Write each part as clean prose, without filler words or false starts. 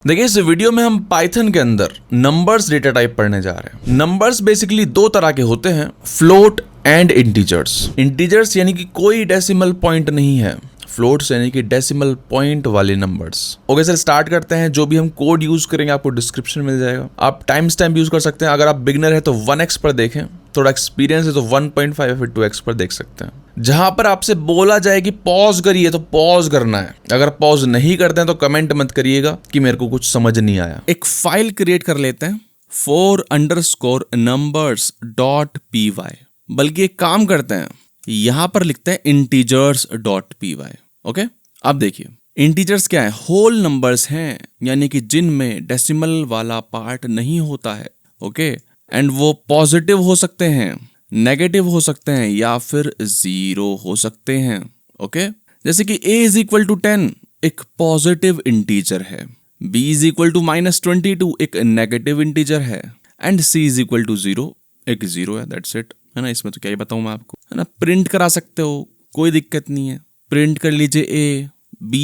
देखिए इस वीडियो में हम पाइथन के अंदर नंबर्स डेटा टाइप पढ़ने जा रहे हैं। नंबर्स बेसिकली दो तरह के होते हैं, फ्लोट एंड इंटीजर्स। इंटीजर्स यानी कि कोई डेसिमल पॉइंट नहीं है, फ्लोट्स यानी कि डेसिमल पॉइंट वाले नंबर्स। ओके सर, स्टार्ट करते हैं। जो भी हम कोड यूज करेंगे आपको डिस्क्रिप्शन मिल जाएगा। आप टाइम स्टैम्प यूज कर सकते हैं। अगर आप बिगनर है तो 1x पर देखें, थोड़ा एक्सपीरियंस है तो 1.5 या फिर 2x पर देख सकते हैं। जहां पर आपसे बोला जाए कि पॉज करिए तो पॉज करना है। अगर पॉज नहीं करते हैं तो कमेंट मत करिएगा कि मेरे को कुछ समझ नहीं आया। एक फाइल क्रिएट कर लेते हैं for_numbers.py। बल्कि एक काम करते हैं, यहां पर लिखते हैं integers.py। ओके, अब देखिए इंटीजर्स क्या है, होल नंबर्स हैं, यानी कि जिनमें डेसिमल वाला पार्ट नहीं होता है। ओके, एंड वो पॉजिटिव हो सकते हैं, नेगेटिव हो सकते हैं या फिर जीरो हो सकते हैं। ओके, जैसे कि a इज इक्वल टू 10 एक पॉजिटिव इंटीजर है, b इज इक्वल टू -22 एक नेगेटिव इंटीजर है, and c is equal to 0 एक जीरो है। दैट्स इट, है ना। इसमें तो क्या ही बताऊं मैं आपको, है ना। प्रिंट करा सकते हो, कोई दिक्कत नहीं है। प्रिंट कर लीजिए a, b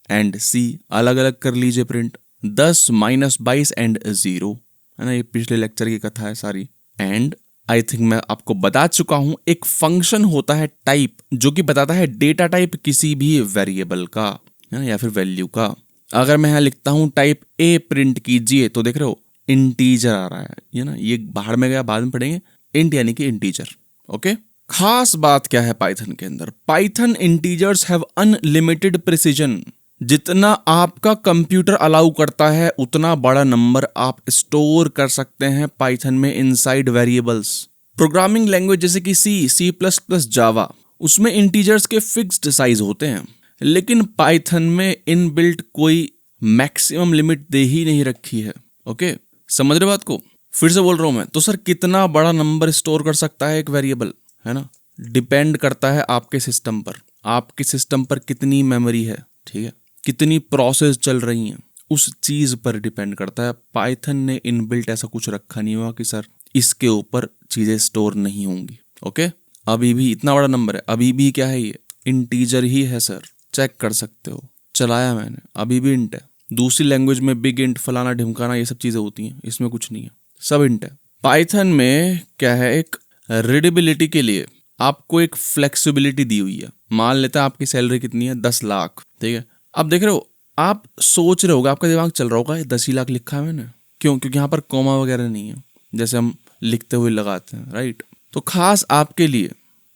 एंड c अलग अलग कर लीजिए प्रिंट। 10 -22 एंड 0, है ना। ये पिछले लेक्चर की कथा है सारी। एंड आई थिंक मैं आपको बता चुका हूं, एक फंक्शन होता है टाइप, जो कि बताता है डेटा टाइप किसी भी वेरिएबल का, है ना, या फिर वैल्यू का। अगर मैं यहां लिखता हूं टाइप ए प्रिंट कीजिए तो देख रहे हो इंटीजर आ रहा है ना। ये बाहर में गया, बाद में पढ़ेंगे। इंट यानी कि इंटीजर। ओके, खास बात क्या है पाइथन के अंदर, Python integers have unlimited precision. जितना आपका कंप्यूटर अलाउ करता है उतना बड़ा नंबर आप स्टोर कर सकते हैं पाइथन में इनसाइड वेरिएबल्स। प्रोग्रामिंग लैंग्वेज जैसे कि C++, जावा, उसमें इंटीजर्स के फिक्स्ड साइज होते हैं, लेकिन पाइथन में इनबिल्ट कोई मैक्सिमम लिमिट दे ही नहीं रखी है। ओके, समझ रहे बात को? फिर से बोल रहा हूं मैं, तो सर कितना बड़ा नंबर स्टोर कर सकता है एक वेरिएबल, है ना, डिपेंड करता है आपके सिस्टम पर। आपके सिस्टम पर कितनी मेमोरी है, ठीक है, कितनी प्रोसेस चल रही हैं, उस चीज पर डिपेंड करता है। पाइथन ने इनबिल्ट ऐसा कुछ रखा नहीं हुआ कि सर इसके ऊपर चीजें स्टोर नहीं होंगी। ओके, अभी भी इतना बड़ा नंबर है, अभी भी क्या है, ये इंटीजर ही है सर, चेक कर सकते हो, चलाया मैंने, अभी भी इंट है। दूसरी लैंग्वेज में बिग इंट, फलाना ढिमकाना, ये सब चीजें होती हैं, इसमें कुछ नहीं है, सब इंट है। पाइथन में क्या है, एक रीडेबिलिटी के लिए आपको एक फ्लेक्सिबिलिटी दी हुई है। मान लेते हैं आपकी सैलरी कितनी है, 10 लाख, ठीक है। अब देख रहे हो, आप सोच रहे होगा, आपका दिमाग चल रहा होगा 10 ही लाख लिखा है मैंने, क्यों? क्योंकि यहाँ पर कॉमा वगैरह नहीं है, जैसे हम लिखते हुए लगाते हैं, राइट। तो खास आपके लिए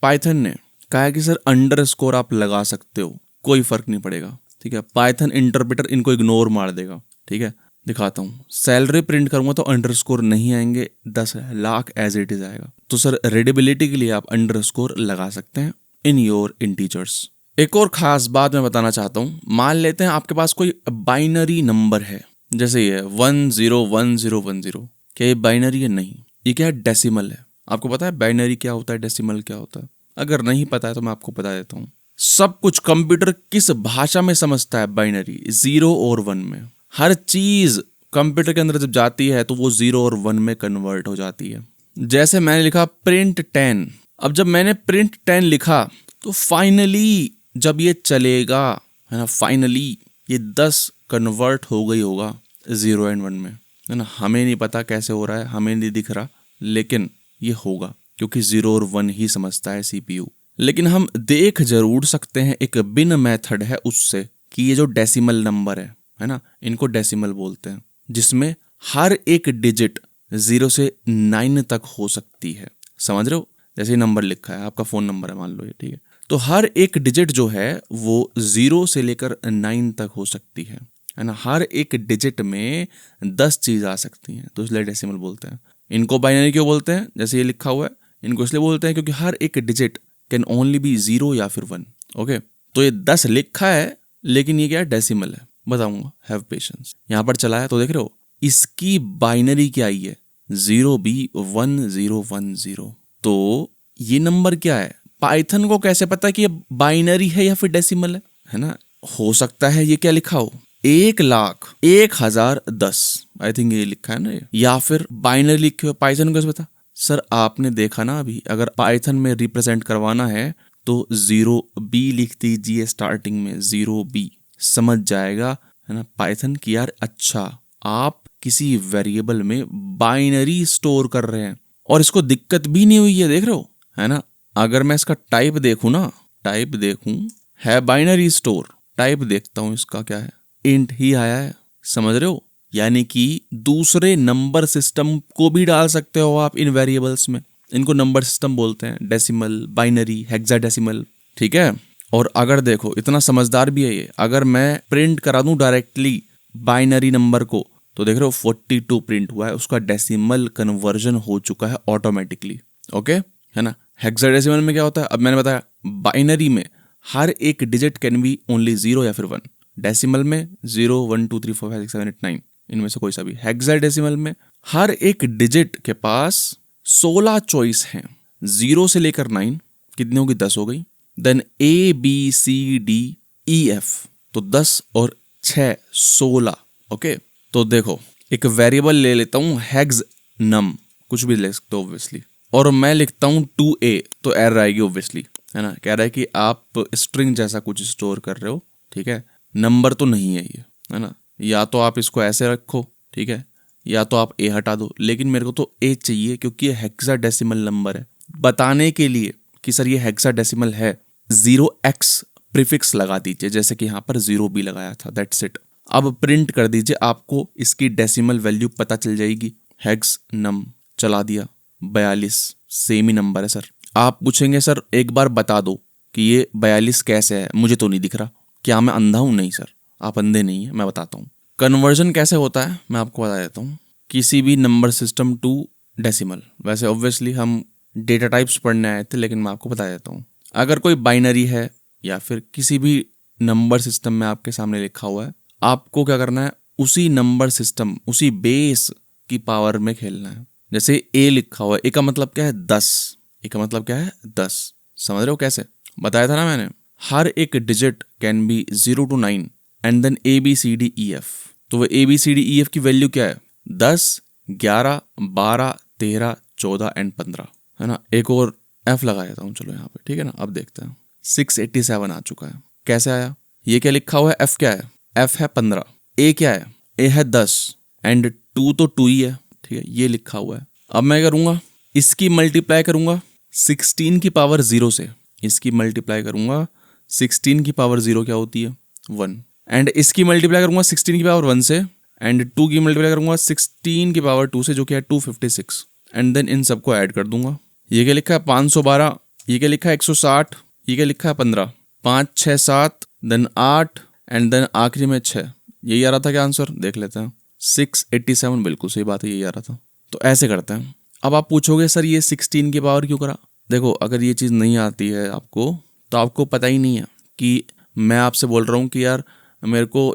पाइथन ने कहा है कि सर अंडरस्कोर आप लगा सकते हो, कोई फर्क नहीं पड़ेगा, ठीक है। पाइथन इंटरप्रेटर इनको इग्नोर मार देगा, ठीक है। दिखाता हूँ, सैलरी प्रिंट करूंगा तो अंडरस्कोर नहीं आएंगे, 10 लाख एज इट इज आएगा। तो सर रीडेबिलिटी के लिए आप अंडरस्कोर लगा सकते हैं इन योर इंटीजर्स। एक और खास बात मैं बताना चाहता हूँ, मान लेते हैं आपके पास कोई बाइनरी नंबर है, जैसे ये 101010। क्या ये बाइनरी है? नहीं, ये क्या है, डेसिमल है। आपको पता है बाइनरी क्या होता है, डेसिमल क्या होता है? अगर नहीं पता है तो मैं आपको बता देता हूँ। सब कुछ कंप्यूटर किस भाषा में समझता है, बाइनरी, 0 और 1 में। हर चीज कंप्यूटर के अंदर जब जाती है तो वो 0 और 1 में कन्वर्ट हो जाती है। जैसे मैंने लिखा प्रिंट 10, अब जब मैंने प्रिंट 10 लिखा तो फाइनली जब ये चलेगा, है ना, फाइनली ये 10 कन्वर्ट हो गई होगा 0 एंड 1 में, है ना। हमें नहीं पता कैसे हो रहा है, हमें नहीं दिख रहा, लेकिन ये होगा क्योंकि 0 और 1 ही समझता है CPU। लेकिन हम देख जरूर सकते हैं, एक बिन मेथड है उससे, कि ये जो डेसिमल नंबर है ना, इनको डेसिमल बोलते हैं, जिसमें हर एक डिजिट 0 से 9 तक हो सकती है। समझ रहे हो? जैसे नंबर लिखा है, आपका फोन नंबर है मान लो ये, ठीक है, तो हर एक डिजिट जो है वो 0 से लेकर 9 तक हो सकती है ना। हर एक डिजिट में 10 चीज आ सकती हैं, तो इसलिए डेसिमल बोलते हैं। इनको बाइनरी क्यों बोलते हैं? जैसे ये लिखा हुआ है, इनको इसलिए बोलते हैं क्योंकि हर एक डिजिट कैन ओनली बी 0 या फिर 1। ओके, तो ये 10 लिखा है, लेकिन ये क्या है, डेसिमल है। बताऊंगा, हैव पेशेंस। यहाँ पर चला है तो देख रहे हो, इसकी बाइनरी क्या आई है, 0B1010। तो ये नंबर क्या है? पाइथन को कैसे पता कि ये बाइनरी है या फिर डेसिमल है ना। हो सकता है ये क्या लिखा हो, 1,01,010, आई थिंक ये लिखा है ना ये, या फिर बाइनरी लिखे हो। पाइथन को कैसे पता? सर आपने देखा ना अभी, अगर पाइथन में रिप्रेजेंट करवाना है तो 0B लिख दीजिए स्टार्टिंग में, 0B, समझ जाएगा है ना पाइथन की यार अच्छा आप किसी वेरिएबल में बाइनरी स्टोर कर रहे हैं और इसको दिक्कत भी नहीं हुई है, देख रहे हो, है ना। अगर मैं इसका टाइप देखूं ना, टाइप देखूं है बाइनरी स्टोर, टाइप देखता हूं इसका क्या है, इंट ही आया है, समझ रहे हो। यानी कि दूसरे नंबर सिस्टम को भी डाल सकते हो आप इन वेरिएबल्स में, इनको नंबर सिस्टम बोलते हैं, डेसिमल, बाइनरी, हेक्साडेसिमल, ठीक है। और अगर देखो इतना समझदार भी है ये, अगर मैं प्रिंट करा दूं डायरेक्टली बाइनरी नंबर को तो देख रहे हो 42 प्रिंट हुआ है, उसका डेसिमल कन्वर्जन हो चुका है ऑटोमेटिकली, ओके, है ना। हेक्साडेसिमल में क्या होता है, अब मैंने बताया बाइनरी में हर एक डिजिट कैन बी ओनली 0 या फिर 1, डेसिमल में 0 1 2 3 4 5 6 7 8 9 इनमें से कोई सा भी। हेक्साडेसिमल में हर एक डिजिट के पास 16 चॉइस हैं, 0 से लेकर 9 कितनी होगी, 10 हो गई। देन ABCDEF तो 10 और 6 16, ओके। तो देखो एक वेरिएबल ले लेता हूँ हेक्स नम, कुछ भी ले सकते हो ऑब्वियसली, और मैं लिखता हूँ 2A तो एरर आएगी ऑब्वियसली, है ना। कह रहा है कि आप स्ट्रिंग जैसा कुछ स्टोर कर रहे हो, ठीक है, नंबर तो नहीं है ये, है ना। या तो आप इसको ऐसे रखो, ठीक है, या तो आप A हटा दो, लेकिन मेरे को तो A चाहिए क्योंकि ये हेक्साडेसिमल नंबर है। बताने के लिए कि सर ये हेक्साडेसिमल है 0x प्रीफिक्स लगा दीजिए, जैसे कि यहाँ पर 0 भी लगाया था, दैट्स इट। अब प्रिंट कर दीजिए, आपको इसकी डेसिमल वैल्यू पता चल जाएगी। हेक्स नम चला दिया, 42 सेम ही नंबर है सर। आप पूछेंगे सर एक बार बता दो कि ये 42 कैसे है, मुझे तो नहीं दिख रहा, क्या मैं अंधा हूं? नहीं सर, आप अंधे नहीं है, मैं बताता हूँ। कन्वर्जन कैसे होता है मैं आपको बता देता हूँ। किसी भी नंबर सिस्टम टू डेसिमल, वैसे ऑब्वियसली हम डेटा टाइप्स पढ़ने आए थे, लेकिन मैं आपको बता देता हूँ। अगर कोई बाइनरी है या फिर किसी भी नंबर सिस्टम में आपके सामने लिखा हुआ है, आपको क्या करना है, उसी नंबर सिस्टम, उसी बेस की पावर में खेलना है। जैसे A लिखा हुआ है, A का मतलब क्या है, 10, A का मतलब क्या है, 10, समझ रहे हो कैसे, बताया था ना मैंने। हर एक digit can be 0 to 9 and then ABCDEF, तो वो ABCDEF की वैल्यू क्या है, 10 11 12 13 14 एंड 15, है ना। एक और F लगा देता हूँ चलो यहाँ पे, ठीक है ना। अब देखते हैं 687 आ चुका है, कैसे आया, ये क्या लिखा हुआ है, F क्या है, F है 15, A क्या है, A है 10 एंड 2 तो 2 ही है, ठीक है, ये लिखा हुआ है। अब मैं करूंगा, इसकी मल्टीप्लाई करूंगा 16 की पावर 0 से, इसकी मल्टीप्लाई करूंगा 16 की पावर 0 क्या होती है, 1, एंड इसकी मल्टीप्लाई करूंगा 16 की पावर 1 से, एंड 2 की मल्टीप्लाई करूंगा 16 की पावर 2 से, जो कि है 256, एंड देन इन सबको ऐड कर दूंगा। ये क्या लिखा है 512, ये क्या लिखा है 160, ये क्या लिखा है 15, 5 6 7 देन 8 एंड देन आखिरी में 6, यही आ रहा था क्या आंसर, देख लेते हैं 687, बिल्कुल सही बात है, यही आ रहा था। तो ऐसे करते हैं। अब आप पूछोगे सर ये 16 की पावर क्यों करा, देखो अगर ये चीज़ नहीं आती है आपको तो आपको पता ही नहीं है कि मैं आपसे बोल रहा हूँ कि यार मेरे को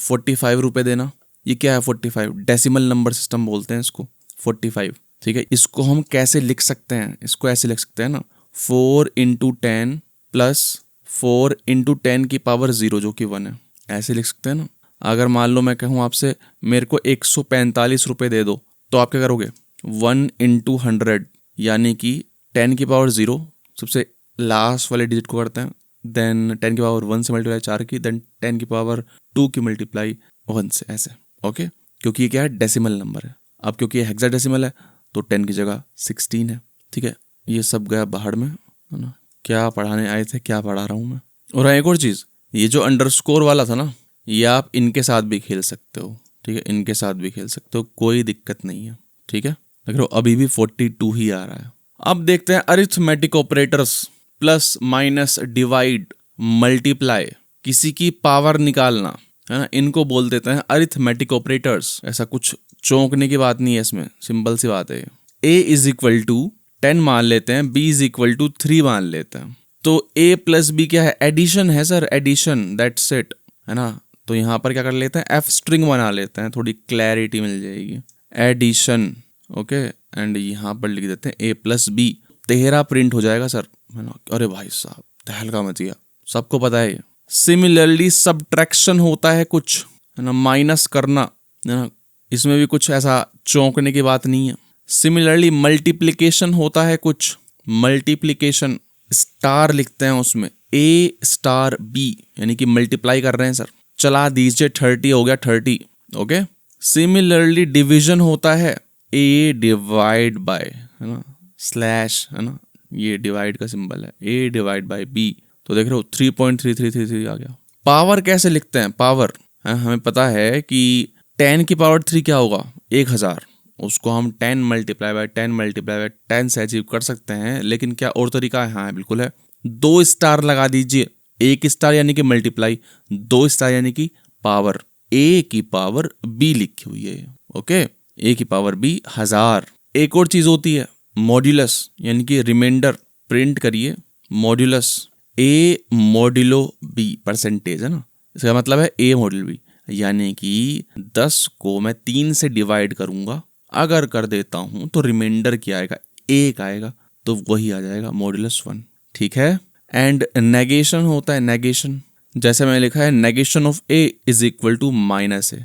45 रुपये देना, ये क्या है 45, डेसिमल नंबर सिस्टम बोलते हैं इसको 45, ठीक है। इसको हम कैसे लिख सकते हैं, इसको ऐसे लिख सकते हैं ना, 4 × 10 प्लस 4 × 10 की पावर 0 जो कि 1 है, ऐसे लिख सकते हैं ना। अगर मान लो मैं कहूँ आपसे मेरे को 145 रुपये दे दो, तो आप क्या करोगे, 1 × 100 यानी कि 10 की पावर 0 सबसे लास्ट वाले डिजिट को करते हैं, देन 10 की पावर 1 से मल्टीप्लाई 4 की, देन 10 की पावर 2 की मल्टीप्लाई 1 से, ऐसे, ओके। क्योंकि ये क्या है, डेसिमल नंबर है। अब क्योंकि ये हेक्साडेसिमल है तो 10 की जगह 16 है, ठीक है। ये सब गया बाहर में, है ना। क्या पढ़ाने आए थे, क्या पढ़ा रहा हूँ मैं। और एक और चीज़, ये जो अंडरस्कोर वाला था ना, ये आप इनके साथ भी खेल सकते हो, ठीक है, इनके साथ भी खेल सकते हो, कोई दिक्कत नहीं है, ठीक है। देख लो अभी भी 42 ही आ रहा है। अब देखते हैं arithmetic operators, plus minus divide multiply, किसी की पावर निकालना, है ना, इनको बोल देते हैं अरिथमेटिक ऑपरेटर्स। ऐसा कुछ चौंकने की बात नहीं है इसमें, सिंपल सी बात है। A = 10 मान लेते हैं, B = 3 मान लेते हैं, तो A + B क्या है, एडिशन है सर, एडिशन, दैट्स इट, है ना। तो यहाँ पर क्या कर लेते हैं, F स्ट्रिंग बना लेते हैं, थोड़ी क्लैरिटी मिल जाएगी, एडिशन, ओके। एंड यहाँ पर लिख देते हैं A + B, 13 प्रिंट हो जाएगा सर, है ना। अरे भाई साहब तहलका मच गया, सबको पता है ये। सिमिलरली सब्ट्रैक्शन होता है कुछ, है ना, माइनस करना, है ना, इसमें भी कुछ ऐसा चौंकने की बात नहीं है। सिमिलरली मल्टीप्लिकेशन होता है कुछ, मल्टीप्लिकेशन स्टार लिखते हैं उसमें, A * B यानी कि मल्टीप्लाई कर रहे हैं सर, चला दीजिए, 30 हो गया 30। ओके, सिमिलरली डिवीजन होता है a डिवाइड बाय, है ना, स्लैश, है ना, ये डिवाइड का सिंबल है, a डिवाइड बाय b। तो देख रहे हो 3.3333 आ गया। पावर कैसे लिखते हैं? पावर हमें पता है कि 10 की पावर 3 क्या होगा? 1000। उसको हम 10 मल्टीप्लाई बाय 10 मल्टीप्लाई बाय 10 से अचीव कर सकते हैं, लेकिन क्या और तरीका है? हाँ बिल्कुल है। 2 स्टार लगा दीजिए, 1 स्टार यानी कि मल्टीप्लाई, 2 स्टार यानी कि पावर, a की पावर b लिखी हुई है। ओके, a की पावर b 1000। एक और चीज होती है मॉड्यूलस, यानी कि रिमाइंडर। प्रिंट करिए modulus, a modulo b, percentage है ना, इसका मतलब है a मॉड्यूलो b, यानी कि 10 को मैं 3 से डिवाइड करूंगा, अगर कर देता हूं तो रिमाइंडर क्या आएगा? 1 आएगा, तो वही आ जाएगा मॉड्यूलस 1। ठीक है। एंड नेगेशन होता है, नेगेशन, जैसे मैंने लिखा है negation of a is equal to minus A,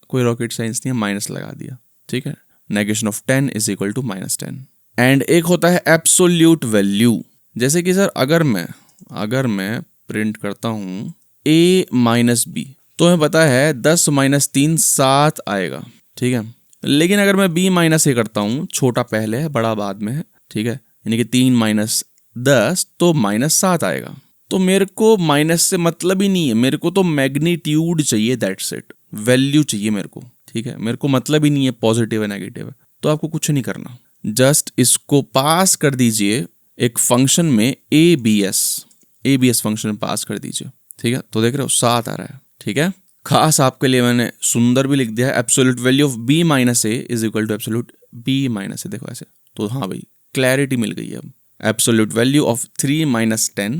कोई रॉकेट साइंस नहीं है, माइनस लगा दिया। ठीक है, negation of 10 is equal to -10। And एक होता है एब्सोल्यूट वैल्यू, जैसे कि सर अगर मैं प्रिंट करता हूं a माइनस बी, तो हमें पता है 10 माइनस 3 7 आएगा। ठीक है, लेकिन अगर मैं b माइनस ए करता हूँ, छोटा पहले है बड़ा बाद में है, ठीक है, यानी कि 3 माइनस 10 तो -7 आएगा। तो मेरे को माइनस से मतलब ही नहीं है, मेरे को तो मैग्नीट्यूड चाहिए, दैट्स इट, वैल्यू चाहिए मेरे को। ठीक है, मेरे को मतलब ही नहीं है पॉजिटिव है नेगेटिव है। तो आपको कुछ नहीं करना, जस्ट इसको पास कर दीजिए एक फंक्शन में, abs फंक्शन में पास कर दीजिए। ठीक है, तो देख रहे हो 7 आ रहा है। ठीक है, खास आपके लिए मैंने सुंदर भी लिख दिया है, absolute value of b minus A is equal to absolute b minus A. देखो ऐसे, तो हाँ भाई क्लैरिटी मिल गई है अब। Absolute value of 3 minus 10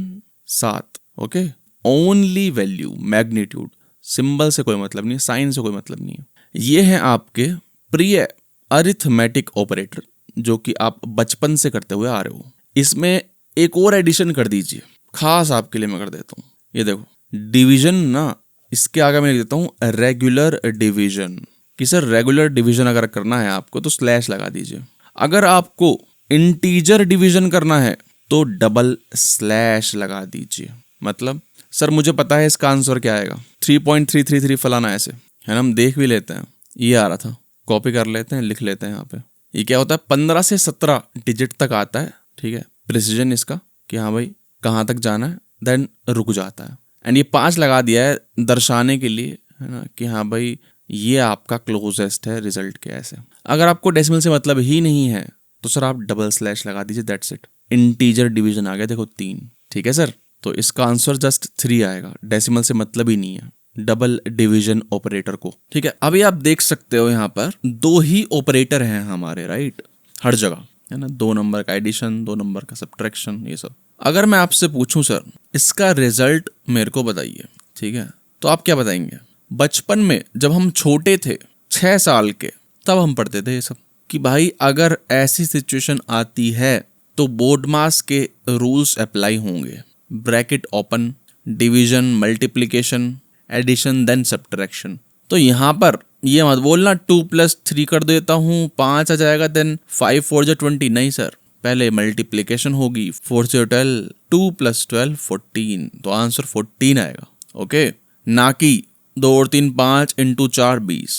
7। Okay, only value, magnitude, symbol से कोई मतलब नहीं है, साइन से कोई मतलब नहीं है। ये है आपके प्रिय अरिथमेटिक ऑपरेटर, जो कि आप बचपन से करते हुए आ रहे हो। इसमें एक और एडिशन कर दीजिए, खास आपके लिए मैं कर देता हूँ। ये देखो डिवीजन ना, इसके आगे मैं लिख देता हूँ रेगुलर डिवीजन, कि सर रेगुलर डिवीजन अगर करना है आपको तो स्लैश लगा दीजिए। अगर आपको इंटीजर डिवीजन करना है तो डबल स्लैश लगा दीजिए। मतलब सर मुझे पता है इसका आंसर क्या आएगा, 3.333 फलाना, ऐसे है ना, हम देख भी लेते हैं। ये आ रहा था, कॉपी कर लेते हैं, लिख लेते हैं यहाँ पे। ये क्या होता है, 15 से 17 डिजिट तक आता है। ठीक है, प्रिसीजन इसका कि हाँ भाई कहाँ तक जाना है, देन रुक जाता है। एंड ये 5 लगा दिया है दर्शाने के लिए, है ना, कि हाँ भाई ये आपका क्लोजेस्ट है रिजल्ट के। ऐसे अगर आपको डेसिमल से मतलब ही नहीं है तो सर आप डबल स्लैश लगा दीजिए, दैट्स इट। इंटीजर डिवीजन आ गया, देखो 3। ठीक है सर, तो इसका आंसर जस्ट 3 आएगा, डेसिमल से मतलब ही नहीं है डबल डिवीजन ऑपरेटर को। ठीक है, अभी आप देख सकते हो यहाँ पर 2 ही ऑपरेटर हैं हमारे, राइट, हर जगह, है ना, 2 नंबर का एडिशन, 2 नंबर का सब्ट्रैक्शन, ये सब। अगर मैं आपसे पूछूं सर इसका रिजल्ट मेरे को बताइए, ठीक है, तो आप क्या बताएंगे? बचपन में जब हम छोटे थे, 6 साल के, तब हम पढ़ते थे ये सब, कि भाई अगर ऐसी सिचुएशन आती है तो बोर्डमास के रूल्स अप्लाई होंगे, bracket open, division, multiplication, addition, then subtraction. तो यहाँ पर ये मत बोलना 2 + 3 कर देता हूँ 5 आ जाएगा, देन 5 4 जा 20, नहीं सर, पहले मल्टीप्लिकेशन होगी, 4 से 12, 2 + 12 14, तो आंसर 14 आएगा। ओके, ना कि 2 और 3 5 × 4 20।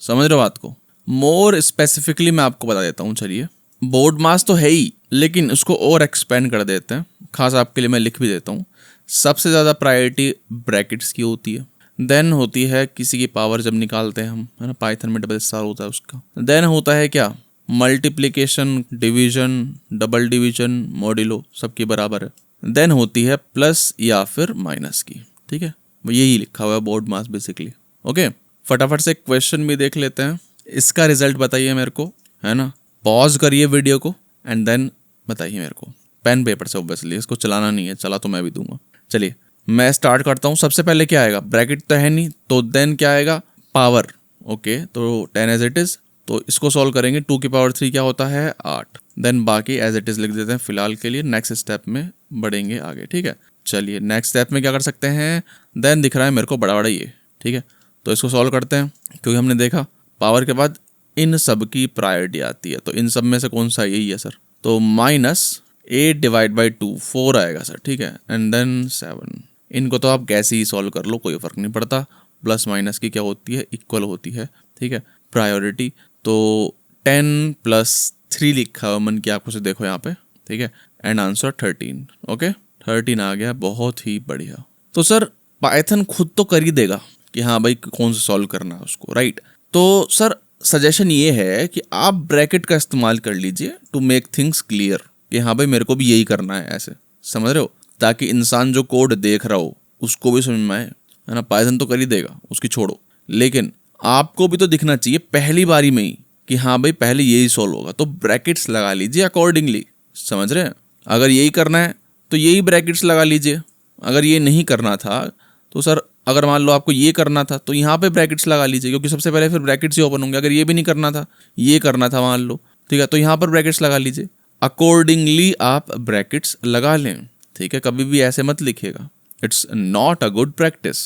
समझ रहे हो बात को? मोर स्पेसिफिकली मैं आपको बता देता हूँ, चलिए, बोर्ड मास तो है ही, लेकिन उसको और एक्सपेंड कर देते हैं, खास आपके लिए मैं लिख भी देता हूँ। सबसे ज़्यादा प्रायोरिटी ब्रैकेट्स की होती है, देन होती है किसी की पावर जब निकालते हैं हम, है ना, पाइथन में डबल स्टार होता है उसका, देन होता है क्या, multiplication, division, double division, modulo, सबकी बराबर है, देन होती है प्लस या फिर माइनस की। ठीक है, यही लिखा हुआ है बोर्ड मास बेसिकली। ओके, फटाफट से क्वेश्चन भी देख लेते हैं, इसका रिजल्ट बताइए मेरे को, है ना, पॉज करिए वीडियो को एंड देन बताइए मेरे को, पेन पेपर से ऑब्वियसली, इसको चलाना नहीं है, चला तो मैं भी दूंगा। चलिए मैं स्टार्ट करता हूँ। सबसे पहले क्या आएगा, ब्रैकेट तो है नहीं, तो देन क्या आएगा, पावर। ओके, तो 10 एज इट इज, तो इसको सॉल्व करेंगे, 2 की पावर 3 क्या होता है, 8, देन बाकी एज इट इज लिख देते हैं फिलहाल के लिए, नेक्स्ट स्टेप में बढ़ेंगे आगे। ठीक है, चलिए नेक्स्ट स्टेप में क्या कर सकते हैं, देन दिख रहा है मेरे को बड़ा बड़ा ये, ठीक है, तो इसको सॉल्व करते हैं, क्योंकि हमने देखा पावर के बाद इन सब की प्रायोरिटी आती है, तो इन सब में से कौन सा यही है सर, तो -8 / 2 4 आएगा सर। ठीक है, एंड देन 7, इनको तो आप कैसे ही सॉल्व कर लो, कोई फर्क नहीं पड़ता। प्लस माइनस की क्या होती है, इक्वल होती है, ठीक है, प्रायोरिटी। तो 10+3 लिखा हुआ मन की आंखों से देखो यहाँ पे, ठीक है, एंड आंसर 13। ओके, 13 आ गया, बहुत ही बढ़िया। तो सर पाइथन खुद तो कर ही देगा कि हाँ भाई कौन सा सॉल्व करना है उसको, राइट। तो सर सजेशन ये है कि आप ब्रैकेट का इस्तेमाल कर लीजिए टू मेक थिंग्स क्लियर, कि हाँ भाई मेरे को भी यही करना है, ऐसे समझ रहे हो, ताकि इंसान जो कोड देख रहा हो उसको भी समझ में आए, है ना। पाइथन तो कर ही देगा, उसकी छोड़ो, लेकिन आपको भी तो दिखना चाहिए पहली बारी में ही कि हाँ भाई पहले यही सॉल्व होगा, तो ब्रैकेट्स लगा लीजिए अकॉर्डिंगली, समझ रहे हैं। अगर यही करना है तो यही ब्रैकेट्स लगा लीजिए, अगर ये नहीं करना था तो सर अगर मान लो आपको ये करना था तो यहाँ पे ब्रैकेट्स लगा लीजिए, क्योंकि सबसे पहले फिर ब्रैकेट्स ही ओपन होंगे। अगर ये भी नहीं करना था, ये करना था मान लो, ठीक है, तो यहाँ पर ब्रैकेट्स लगा लीजिए, अकॉर्डिंगली आप ब्रैकेट्स लगा लें, ठीक है। कभी भी ऐसे मत लिखिएगा, it's not a good practice,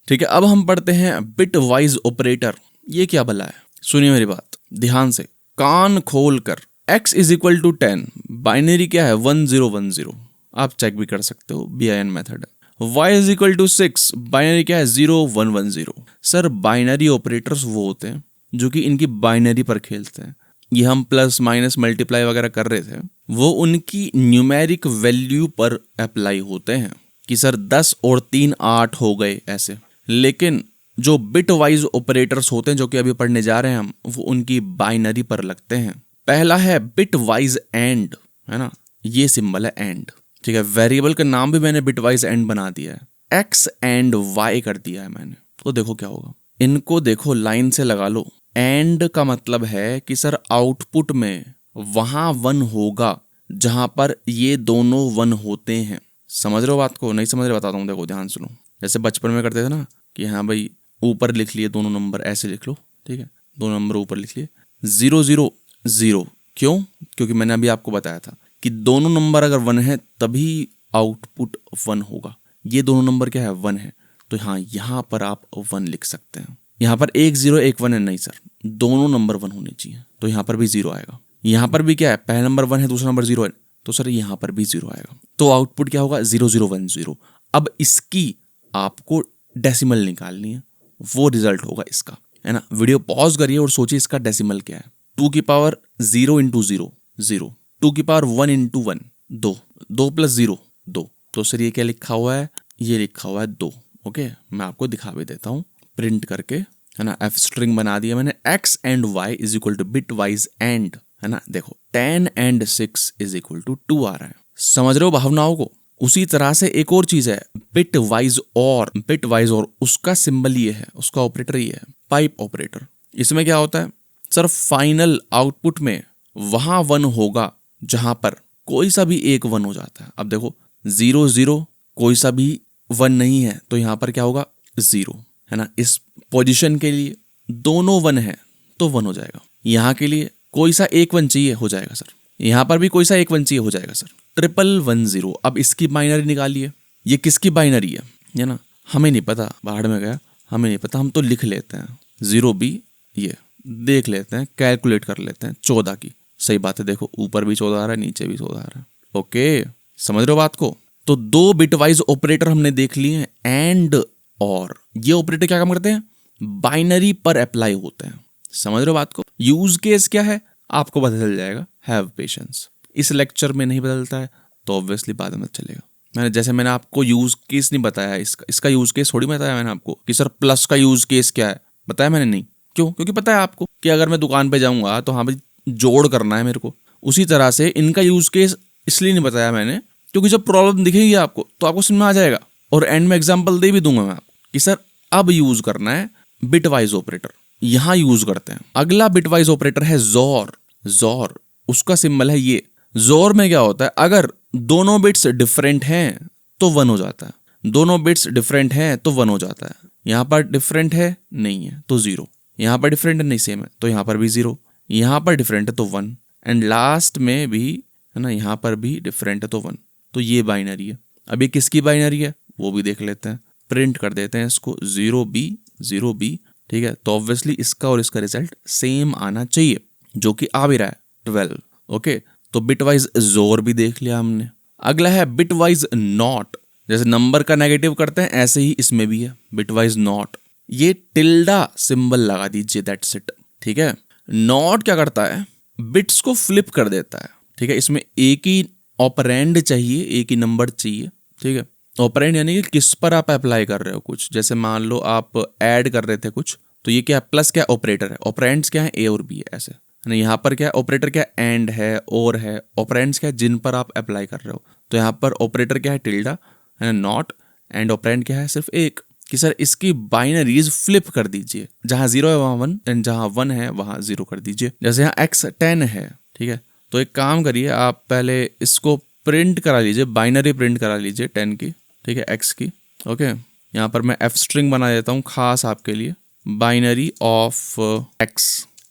ठीक है। अब हम पढ़ते हैं बिट वाइज ऑपरेटर। ये क्या भला है, सुनिए मेरी बात ध्यान से, कान खोल कर। x is equal to 10, binary क्या है 1010, आप चेक भी कर सकते हो, BIN मेथड है। y is equal to 6, binary क्या है 0110। सर बाइनरी ऑपरेटर्स वो होते हैं जो कि इनकी बाइनरी पर खेलते हैं। ये हम प्लस माइनस मल्टीप्लाई वगैरह कर रहे थे, वो उनकी न्यूमेरिक वैल्यू पर अप्लाई होते हैं कि सर 10 और 3 8 हो गए ऐसे। लेकिन जो बिट वाइज ऑपरेटर्स होते हैं जो कि अभी पढ़ने जा रहे हैं हम, वो उनकी बाइनरी पर लगते हैं। पहला है बिट वाइज एंड, है ना, ये सिंबल है एंड, ठीक है। वेरिएबल का नाम भी मैंने बिट वाइज एंड बना दिया है, x एंड y कर दिया है मैंने। तो देखो क्या होगा, इनको देखो लाइन से लगा लो। एंड का मतलब है कि सर आउटपुट में वहां 1 होगा जहां पर ये दोनों 1 होते हैं। समझ रहे हो बात को, नहीं समझ रहे बताता हूँ, देखो ध्यान सुनो। जैसे बचपन में करते थे ना कि हाँ भाई ऊपर लिख लिए दोनों नंबर, ऐसे लिख लो, ठीक है, दोनों नंबर ऊपर लिख लिए, 0 0 0। क्यों? क्योंकि मैंने अभी आपको बताया था कि दोनों नंबर अगर 1 है तभी आउटपुट 1 होगा। ये दोनों नंबर क्या है 1 है, तो हाँ यहाँ पर आप 1 लिख सकते हैं। यहाँ पर 1 0 1 1 है, नहीं सर दोनों नंबर 1 होने चाहिए, तो यहाँ पर भी 0 आएगा। यहाँ पर भी क्या है, पहला नंबर 1 है, दूसरा नंबर 0 है, तो सर यहाँ पर भी 0 आएगा। तो आउटपुट क्या होगा 0 0 1 0। अब इसकी आपको डेसिमल निकालनी है, वो रिजल्ट होगा इसका, है ना। वीडियो पॉज करिए और सोचिए इसका डेसिमल क्या है। 2 की पावर 0 इंटू 0 0, 2 की पावर 1 इंटू 1 2, 2 प्लस 0 2। तो सर ये क्या लिखा हुआ है, ये लिखा हुआ है 2। ओके, मैं आपको दिखा भी देता हूँ प्रिंट करके, है ना। एफ स्ट्रिंग बना दिया मैंने, x and y is equal two bit wise and, है ना। देखो 10 एंड 6 इज इक्वल टू 2 आ रहा है। समझ रहे हो भावनाओं को। उसी तरह से एक और चीज है बिट वाइज और, बिट वाइज और उसका सिंबल ये है, उसका ऑपरेटर ये है पाइप ऑपरेटर। इसमें क्या होता है सर, फाइनल आउटपुट में वहां 1 होगा जहां पर कोई सा भी एक 1 हो जाता है। अब देखो 0 0 कोई सा भी 1 नहीं है, तो यहाँ पर क्या होगा 0, है ना। इस पोजीशन के लिए दोनों 1 है तो 1 हो जाएगा। यहाँ के लिए कोई सा एक 1 चाहिए, हो जाएगा सर। यहाँ पर भी कोई सा एक 1 चाहिए, हो जाएगा सर। 1 अब इसकी बाइनरी निकालिए, ये किसकी बाइनरी है ना, हमें नहीं पता, बाहर में गया, हमें नहीं पता, हम तो लिख लेते हैं 0B, ये देख लेते हैं, कैलकुलेट कर लेते हैं 14 की। सही बात है, देखो ऊपर भी 14 आ रहा है, नीचे भी 14 आ रहा है। ओके, समझ रहे हो बात को। तो 2 बिटवाइज ऑपरेटर हमने देख लिए हैं, एंड और। ये ऑपरेटर क्या काम करते हैं, बाइनरी पर अप्लाई होते हैं। समझ रहे हो बात को। यूज केस क्या है आपको पता चल जाएगा, हैव पेशेंस। इस लेक्चर में नहीं बदलता है तो ऑब्वियसली बाद में चलेगा। मैंने आपको यूज केस नहीं बताया, इसका यूज केस थोड़ी बताया मैंने आपको कि सर प्लस का यूज केस क्या है, बताया मैंने नहीं। क्यों? क्योंकि पता है आपको कि अगर मैं दुकान पे जाऊंगा तो हाँ भाई जोड़ करना है मेरे को। उसी तरह से इनका यूज केस इसलिए नहीं बताया मैंने क्योंकि जब प्रॉब्लम दिखेगी आपको तो आपको समझ में आ जाएगा, और एंड में एग्जांपल दे भी दूंगा मैं आपको कि सर अब यूज करना है बिटवाइज ऑपरेटर, यहां यूज करते हैं। अगला बिटवाइज ऑपरेटर है जोर। जोर उसका सिंबल है ये। जोर में क्या होता है, अगर दोनों बिट्स डिफरेंट हैं तो 1 हो जाता है, दोनों बिट्स डिफरेंट हैं तो 1 हो जाता है। यहां पर डिफरेंट है नहीं है तो 0, यहां पर डिफरेंट है नहीं सेम है तो यहां पर भी 0, यहां पर डिफरेंट है तो 1, एंड लास्ट में भी, है ना, यहां पर भी डिफरेंट है तो 1। तो ये बाइनरी है। अब ये किसकी बाइनरी है वो भी देख लेते हैं, प्रिंट कर देते हैं इसको 0B, ठीक है। तो ऑब्वियसली इसका और इसका रिजल्ट सेम आना चाहिए, जो कि आ भी रहा है 12। ओके, तो बिटवाइज जोर भी देख लिया हमने। अगला है बिटवाइज नॉट। जैसे नंबर का नेगेटिव करते हैं ऐसे ही इसमें भी है, बिटवाइज नॉट। ये टिल्डा सिंबल लगा दीजिए, दैट्स इट। ठीक है, नॉट क्या करता है, बिट्स को फ्लिप कर देता है। ठीक है, इसमें एक ही ऑपरेंड चाहिए, एक ही नंबर चाहिए। ठीक है, ऑपरेंड यानी कि किस पर आप अप्लाई कर रहे हो कुछ, जैसे मान लो आप ऐड कर रहे थे कुछ, तो ये क्या प्लस क्या ऑपरेटर है, ऑपरेंड्स क्या है ए और बी है ऐसे। यहाँ पर क्या ऑपरेटर क्या एंड है और है, ऑपरेंड्स क्या जिन पर आप अप्लाई कर रहे हो। तो यहाँ पर ऑपरेटर क्या है टिल्डा है ना, नॉट, एंड ऑपरेंड क्या है सिर्फ एक। कि सर इसकी बाइनरीज फ्लिप कर दीजिए, जहां 0 है वहां 1 एंड जहां 1 है वहां 0 कर दीजिए। जैसे यहाँ x 10 है। ठीक है, तो एक काम करिए, आप पहले इसको प्रिंट करा लीजिए, बाइनरी प्रिंट करा लीजिए 10 की। ठीक है, x की। ओके, यहाँ पर मैं f स्ट्रिंग बना देता हूँ खास आपके लिए, binary of x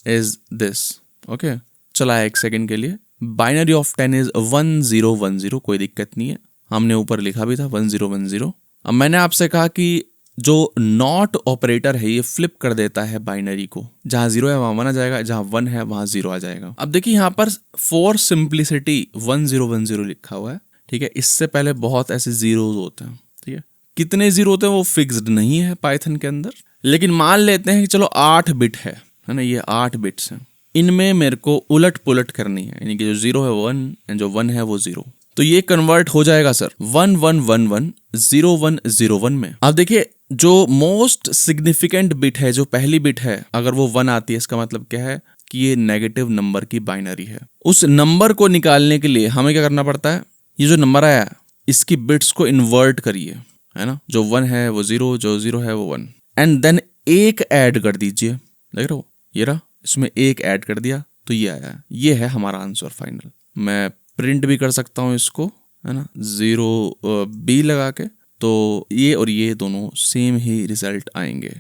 is this. Okay, चला है एक सेकेंड के लिए। बाइनरी ऑफ 10 इज 1010, कोई दिक्कत नहीं है, हमने ऊपर लिखा भी था 1010। अब मैंने आपसे कहा कि जो नॉट ऑपरेटर है ये फ्लिप कर देता है बाइनरी को, जहां 0 है वहां 1 आ जाएगा, जहां 1 है वहां 0 आ जाएगा। अब देखिए यहाँ पर फॉर सिंप्लिसिटी 1010 लिखा हुआ है। ठीक है, इससे पहले बहुत ऐसे जीरोस होते हैं। ठीक है, कितने जीरो होते हैं वो फिक्स्ड नहीं है पाइथन के अंदर, लेकिन मान लेते हैं कि चलो 8 बिट है ना, ये 8 बिट्स हैं, इनमें मेरे को उलट पुलट करनी है, यानी कि जो 0 है 1 एंड जो 1 है वो 0। तो ये कन्वर्ट हो जाएगा सर 1111 0101 में। अब देखिए जो मोस्ट सिग्निफिकेंट बिट है, जो पहली बिट है, अगर वो 1 आती है इसका मतलब क्या है कि ये नेगेटिव नंबर की बाइनरी है। उस नंबर को निकालने के लिए हमें क्या करना पड़ता है, ये जो नंबर आया इसकी बिट्स को इन्वर्ट करिए, है ना, जो 1 है वो 0, जो 0 है वो 1, एंड देन एक ऐड कर दीजिए। देख रहे हो, ये रहा, इसमें एक ऐड कर दिया तो ये आया, ये है हमारा आंसर फाइनल। मैं प्रिंट भी कर सकता हूँ इसको, है ना, 0 लगा के, तो ये और ये दोनों सेम ही रिजल्ट आएंगे,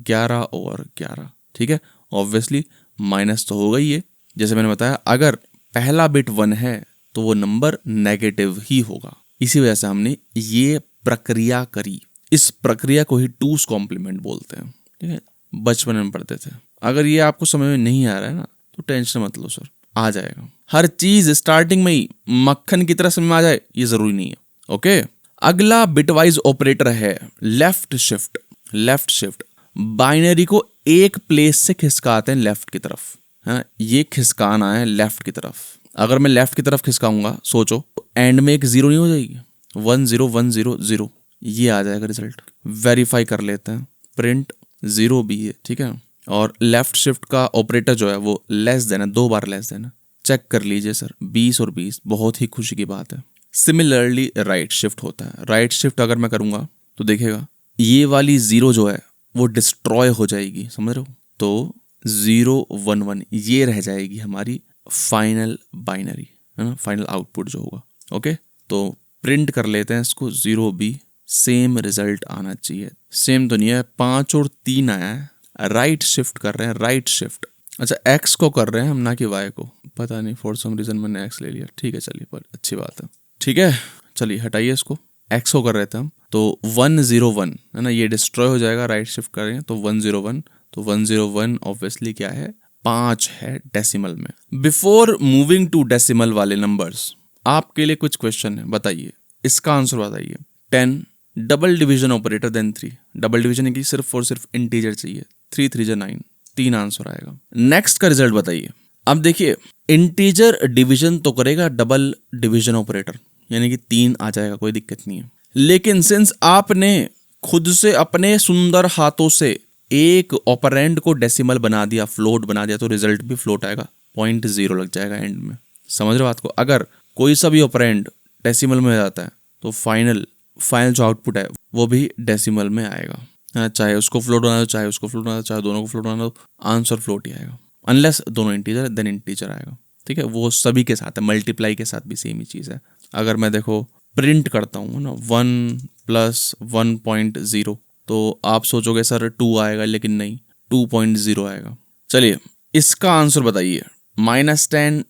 11 और 11। ठीक है, ऑब्वियसली माइनस तो होगा ही है, जैसे मैंने बताया अगर पहला बिट 1 है तो वो नंबर नेगेटिव ही होगा। इसी वजह से हमने ये प्रक्रिया करी। इस प्रक्रिया को ही टूस कॉम्प्लीमेंट बोलते हैं। ठीक है, बचपन में पढ़ते थे। अगर ये आपको समझ में नहीं आ रहा है ना तो टेंशन मत लो सर, आ जाएगा। हर चीज स्टार्टिंग में ही मक्खन की तरह समझ में आ जाए ये जरूरी नहीं है। ओके, अगला बिटवाइज ऑपरेटर है left shift. Left shift binary को एक प्लेस से खिसकाते हैं लेफ्ट की तरफ, है, ये खिसकाना है लेफ्ट की तरफ। अगर मैं लेफ्ट की तरफ खिसकाऊंगा, सोचो एंड में एक 0 नहीं हो जाएगी, 10100, ये आ जाएगा रिजल्ट। वेरीफाई कर लेते हैं, प्रिंट 0 भी है। ठीक है, और लेफ्ट शिफ्ट का ऑपरेटर जो है वो लेस देन है, 2 बार लेस देन है। चेक कर लीजिए सर, 20 और 20, बहुत ही खुशी की बात है। सिमिलरली राइट शिफ्ट होता है। राइट शिफ्ट अगर मैं करूंगा तो देखिएगा ये वाली 0 जो है वो डिस्ट्रॉय हो जाएगी, समझ रहे हो, तो 011 ये रह जाएगी हमारी फाइनल बाइनरी, है ना, फाइनल आउटपुट जो होगा। ओके, तो प्रिंट कर लेते हैं इसको, 0B, सेम रिजल्ट आना चाहिए। सेम तो नहीं है, 5 और 3 आया है। राइट शिफ्ट कर रहे हैं, राइट शिफ्ट। अच्छा, एक्स को कर रहे हैं हम, ना कि वाई को, पता नहीं फॉर सम रीजन मैंने एक्स ले लिया। ठीक है, चलिए, पर अच्छी बात है। ठीक है, चलिए हटाइए इसको, एक्स को कर रहे थे हम, तो 101 है ना, ये डिस्ट्रॉय हो जाएगा। राइट शिफ्ट करेंगे तो 101, तो 101 ऑब्वियसली क्या है, 5 है डेसिमल में। बिफोर मूविंग टू डेसिमल वाले नंबर्स आपके लिए कुछ क्वेश्चन है, बताइए इसका आंसर बताइए। 10 double division operator then 3, double division की सिर्फ और सिर्फ इंटीजर चाहिए, 3 3 9, 3 आंसर आएगा। नेक्स्ट का रिजल्ट बताइए। अब देखिए इंटीजर डिवीजन तो करेगा डबल डिवीजन ऑपरेटर, यानी कि 3 आ जाएगा, कोई दिक्कत नहीं है। लेकिन सिंस आपने खुद से अपने सुंदर हाथों से एक ऑपरेंड को डेसिमल बना दिया, फ्लोट बना दिया, तो रिजल्ट भी फ्लोट आएगा, 0.0 लग जाएगा एंड में। समझ रहे हो बात को? अगर कोई सा भी ऑपरेंड डेसिमल में जाता है तो फाइनल जो आउटपुट है वो भी डेसिमल में आएगा। चाहे उसको फ्लोट बना दो, चाहे उसको फ्लोट बना दो, चाहे दोनों को फ्लोट बना दो, आंसर फ्लोट ही आएगा। अनलेस दोनों इंटीजर, देन इंटीजर आएगा। ठीक है, वो सभी के साथ है, मल्टीप्लाई के साथ भी सेम ही चीज़ है। अगर मैं देखो प्रिंट करता हूँ ना 1 + 1.0, तो आप सोचोगे सर 2 आएगा, लेकिन नहीं, 2.0 आएगा। चलिए इसका आंसर बताइए। -10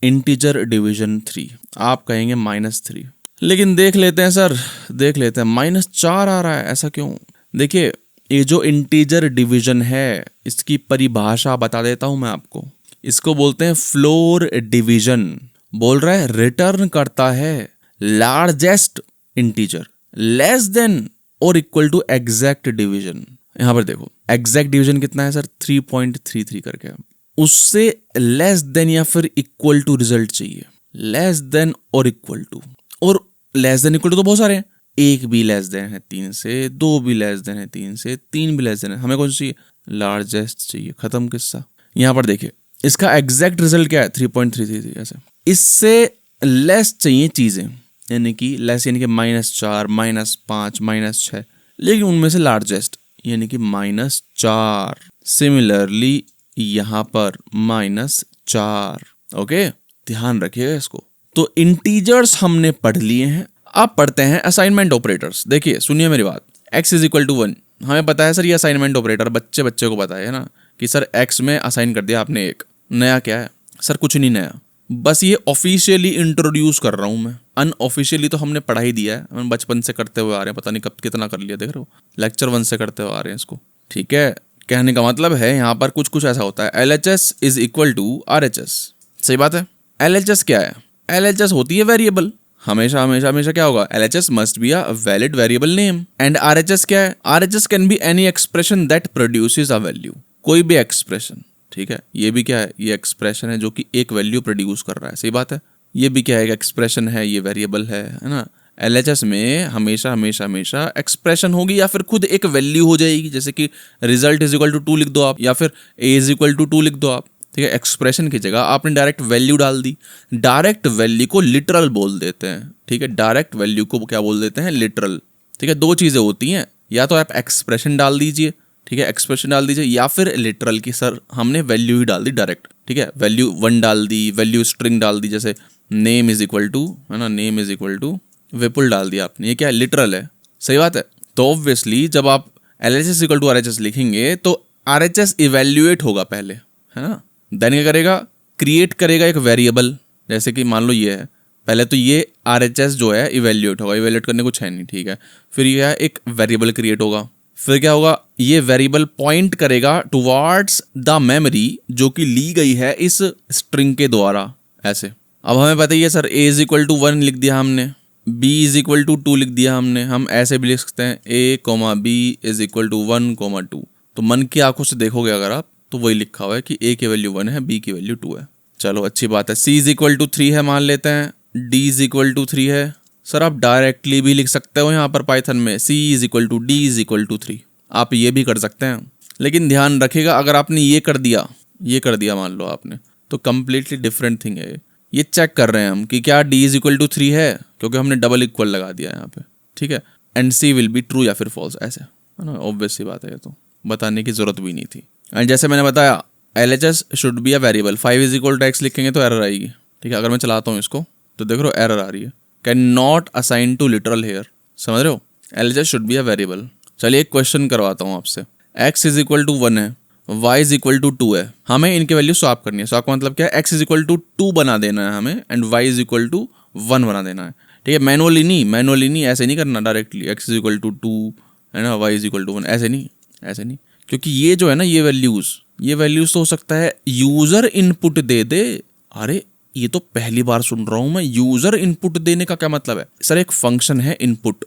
इंटीजर डिवीजन 3, आप कहेंगे -3, लेकिन देख लेते हैं सर, देख लेते हैं, -4 आ रहा है, ऐसा क्यों? देखिए ये जो इंटीजर डिवीजन है इसकी परिभाषा बता देता हूं मैं आपको। इसको बोलते हैं फ्लोर डिवीजन। बोल रहा है रिटर्न करता है लार्जेस्ट इंटीजर, लेस देन और इक्वल टू एग्जैक्ट डिवीजन। यहां पर देखो एग्जैक्ट डिवीजन कितना है सर 3.33 करके, उससे लेस देन या फिर इक्वल टू रिजल्ट चाहिए। लेस देन और इक्वल टू, और लेस देन इक्वल टू तो बहुत सारे हैं, एक भी लेस देन है 3 से, 2 भी लेस देन है 3 से, 3 भी लेस देन है, हमें कौन सी चाहिए लार्जेस्ट चाहिए, खत्म किस्सा। यहां पर देखिए इसका एग्जैक्ट रिजल्ट क्या है 3.33 ऐसे। इससे लेस चाहिए चीजें, यानी कि लेस यानी कि -4 -5 -6, लेकिन उनमें से लार्जेस्ट यानी कि -4। सिमिलरली यहां पर -4। ओके, ध्यान रखिएगा इसको। तो इंटीजर्स हमने पढ़ लिए हैं, अब पढ़ते हैं असाइनमेंट ऑपरेटर्स। देखिए सुनिए मेरी बात, x इज इक्वल टू 1 हमें पता है सर, ये असाइनमेंट ऑपरेटर बच्चे बच्चे को पता है ना कि सर x में असाइन कर दिया आपने एक। नया क्या है सर, कुछ नहीं नया, बस ये ऑफिशियली इंट्रोड्यूस कर रहा हूं मैं। अनऑफिशियली तो हमने पढ़ा ही दिया है, हम बचपन से करते हुए आ रहे हैं, पता नहीं कब कितना कर लिया, देख रहे हो लेक्चर 1 से करते हुए आ रहे हैं इसको। ठीक है, कहने का मतलब है यहाँ पर कुछ कुछ ऐसा होता है, LHS is equal to RHS। सही बात है। LHS क्या है, LHS होती है वेरिएबल, हमेशा हमेशा हमेशा क्या होगा, LHS must be a valid variable name. And RHS क्या है, RHS can be any expression that produces a value, कोई भी एक्सप्रेशन। ठीक है, ये भी क्या है, ये एक्सप्रेशन है जो कि एक वैल्यू प्रोड्यूस कर रहा है। सही बात है, ये भी क्या है, एक्सप्रेशन है, ये वेरिएबल है ना। LHS में हमेशा हमेशा हमेशा एक्सप्रेशन होगी या फिर खुद एक वैल्यू हो जाएगी, जैसे कि रिजल्ट इज इक्वल टू 2 लिख दो आप, या फिर a इज इक्वल टू 2 लिख दो आप। ठीक है, एक्सप्रेशन की जगह आपने डायरेक्ट वैल्यू डाल दी। डायरेक्ट वैल्यू को लिटरल बोल देते हैं। ठीक है, डायरेक्ट वैल्यू को क्या बोल देते हैं, लिटरल। ठीक है, दो चीजें होती हैं, या तो आप एक्सप्रेशन डाल दीजिए, ठीक है एक्सप्रेशन डाल दीजिए, या फिर लिटरल की सर हमने वैल्यू ही डाल दी डायरेक्ट। ठीक है, वैल्यू 1 डाल दी, वैल्यू स्ट्रिंग डाल दी, जैसे नेम इज इक्वल टू, है ना, नेम इज इक्वल टू विपुल डाल दिया आपने, ये क्या है, लिटरल है। सही बात है। तो ऑब्वियसली जब आप LHS इक्वल टू RHS लिखेंगे तो RHS इवेल्युएट होगा पहले, है ना, देन क्या करेगा, क्रिएट करेगा एक वेरिएबल, जैसे कि मान लो ये है, पहले तो ये RHS जो है इवेल्युएट होगा, इवेल्युएट करने कुछ है नहीं। ठीक है, फिर यह एक वेरिएबल क्रिएट होगा, फिर क्या होगा, ये वेरिएबल पॉइंट करेगा टुवर्ड्स द मेमोरी जो कि ली गई है इस स्ट्रिंग के द्वारा, ऐसे। अब हमें पता ही है sir, a is equal to 1 लिख दिया हमने, b इज इक्वल टू 2 लिख दिया हमने, हम ऐसे भी लिख सकते हैं a, b is equal to 1, 2। तो मन की आंखों से देखोगे अगर आप, तो वही लिखा हुआ है कि a की वैल्यू 1 है, b की वैल्यू 2 है। चलो अच्छी बात है। c इज इक्वल टू 3 है मान लेते हैं, d इज इक्वल टू 3 है। सर आप डायरेक्टली भी लिख सकते हो यहाँ पर पाइथन में, c is equal to d is equal to 3, आप ये भी कर सकते हैं। लेकिन ध्यान रखिएगा, अगर आपने ये कर दिया मान लो आपने, तो कंप्लीटली डिफरेंट थिंग है। ये चेक कर रहे हैं हम कि क्या d इज इक्वल टू 3 है, क्योंकि हमने डबल इक्वल लगा दिया यहाँ पे। ठीक है, and c will be true या फिर फॉल्स, ऐसे, है ना, ऑब्वियस सी बात है, ये तो बताने की जरूरत भी नहीं थी। एंड जैसे मैंने बताया LHS should be a variable, 5 is equal to x लिखेंगे तो एरर आएगी। ठीक है, अगर मैं चलाता हूँ इसको तो देख रहे हो एरर आ रही है, can not assign to literal here, समझ रहे हो, LHS should be a variable. चलिए एक क्वेश्चन करवाता हूँ आपसे, x इज इक्वल टू 1 है, y इज इक्वल टू 2 है, हमें इनके वैल्यू स्वैप करनी है। स्वैप का मतलब क्या है, x इज इक्वल टू 2 बना देना है हमें, and y is equal to 1 बना देना है। ठीक है, मैनुअली नहीं, ऐसे नहीं करना directly, x is equal to 2 है ना, y इज इक्वल टू 1, ऐसे नहीं, क्योंकि ये जो है ना, ये वैल्यूज तो हो सकता है यूजर इनपुट दे दे। अरे ये तो पहली बार सुन रहा हूं मैं, यूजर इनपुट देने का क्या मतलब है सर, एक फंक्शन है इनपुट,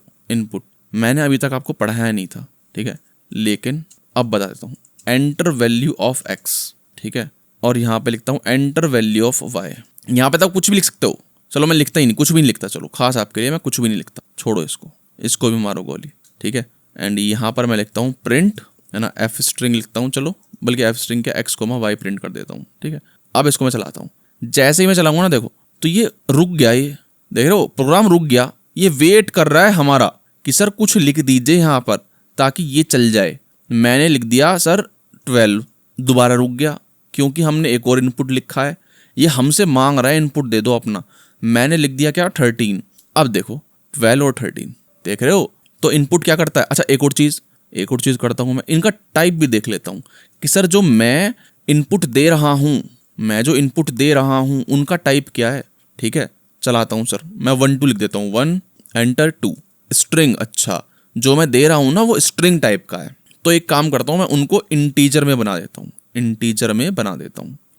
मैंने अभी तक आपको पढ़ाया नहीं था। ठीक है, लेकिन अब बता देता हूँ, एंटर वैल्यू ऑफ x, ठीक है, और यहाँ पे लिखता हूँ एंटर वैल्यू ऑफ y। यहाँ पे तो कुछ भी लिख सकते हो, चलो मैं लिखता ही नहीं, कुछ भी नहीं लिखता, चलो खास आपके लिए मैं कुछ भी नहीं लिखता, छोड़ो इसको भी मारो गोली। ठीक है, एंड यहाँ पर मैं लिखता हूँ प्रिंट, है ना, f स्ट्रिंग लिखता हूँ, चलो बल्कि f स्ट्रिंग के x, y प्रिंट कर देता हूँ। ठीक है, अब इसको मैं चलाता हूँ, जैसे ही मैं चलाऊंगा ना, देखो तो ये रुक गया, ये देख रहे हो प्रोग्राम रुक गया, ये वेट कर रहा है हमारा कि सर कुछ लिख दीजिए यहाँ पर ताकि ये चल जाए। मैंने लिख दिया सर 12, दोबारा रुक गया क्योंकि हमने एक और इनपुट लिखा है, ये हमसे मांग रहा है इनपुट दे दो अपना, मैंने लिख दिया क्या 13। अब देखो 12 और 13, देख रहे हो, तो इनपुट क्या करता है। अच्छा एक और चीज़ करता हूँ मैं, इनका टाइप भी देख लेता हूँ कि सर जो मैं इनपुट दे रहा हूँ उनका टाइप क्या है। ठीक है, चलाता हूँ सर, मैं 1 2 लिख देता हूँ, 1 एंटर 2 स्ट्रिंग। अच्छा जो मैं दे रहा हूँ ना वो स्ट्रिंग टाइप का है, तो एक काम करता हूँ मैं उनको इंटीजर में बना देता हूँ,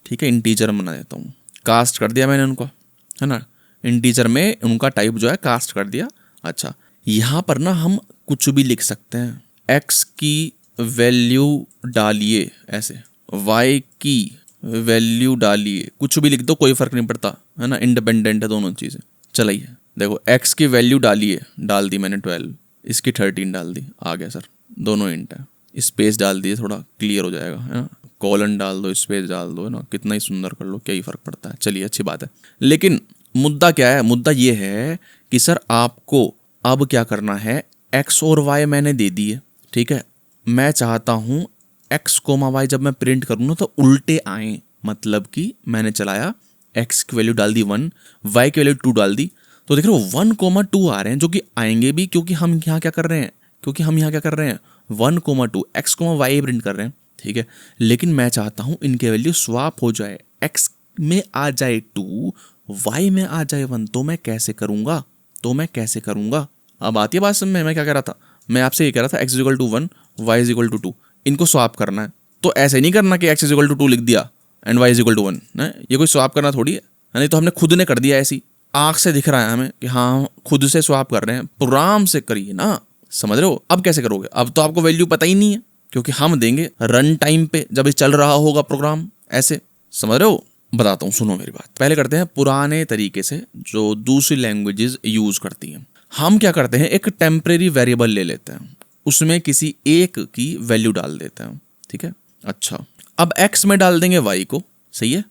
ठीक है, इंटीजर में बना देता हूँ, कास्ट कर दिया मैंने उनको, है ना, इंटीजर में उनका टाइप जो है कास्ट कर दिया। अच्छा यहाँ पर ना हम कुछ भी लिख सकते हैं, x की वैल्यू डालिए ऐसे, y की वैल्यू डालिए, कुछ भी लिख दो कोई फर्क नहीं पड़ता, है ना, इंडिपेंडेंट है दोनों चीज़ें। चलिए देखो, x की वैल्यू डालिए, डाल दी मैंने 12, इसकी 13 डाल दी, आ गया सर, दोनों इंट है। स्पेस डाल दिए, थोड़ा क्लियर हो जाएगा, है ना, कॉलन डाल दो, स्पेस डाल दो, है ना, कितना ही सुंदर कर लो, क्या ही फर्क पड़ता है। चलिए अच्छी बात है, लेकिन मुद्दा क्या है? मुद्दा ये है कि सर आपको अब क्या करना है, x और y मैंने दे दिए, ठीक है, मैं चाहता हूँ x कोमा वाई जब मैं प्रिंट करूँ ना तो उल्टे आए, मतलब कि मैंने चलाया, x की वैल्यू डाल दी 1, y की वैल्यू 2 डाल दी, तो देख रहे हो 1,2 आ रहे हैं, जो कि आएंगे भी क्योंकि हम यहाँ क्या कर रहे हैं, 1,2 x, y प्रिंट कर रहे हैं, ठीक है। लेकिन मैं चाहता हूँ इनके वैल्यू स्वाप हो जाए, x में आ जाए 2, y में आ जाए 1, तो मैं कैसे करूँगा? अब आती है बात समझ में? मैं क्या कह रहा था, मैं आपसे ये कह रहा था x = 1, y = 2, इनको स्वाप करना है। तो ऐसे नहीं करना कि x = 2 लिख दिया एंड y = 1, ये कोई स्वाप करना थोड़ी है, नहीं तो हमने खुद ने कर दिया, ऐसी आँख से दिख रहा है हमें कि हाँ हम खुद से स्वाप कर रहे हैं, प्रोग्राम से करिए ना, समझ रहे हो? अब कैसे करोगे? अब तो आपको वैल्यू पता ही नहीं है, क्योंकि हम देंगे रन टाइम पे जब ये चल रहा होगा प्रोग्राम, ऐसे, समझ रहे हो? बताता हूँ, सुनो मेरी बात। पहले करते हैं पुराने तरीके से जो दूसरी लैंग्वेजेस यूज करती हैं। हम क्या करते हैं, एक टेम्परेरी वेरिएबल ले लेते हैं, उसमें किसी एक की वैल्यू डाल देते हैं, ठीक है। अच्छा, अब x में डाल देंगे y को, सही है,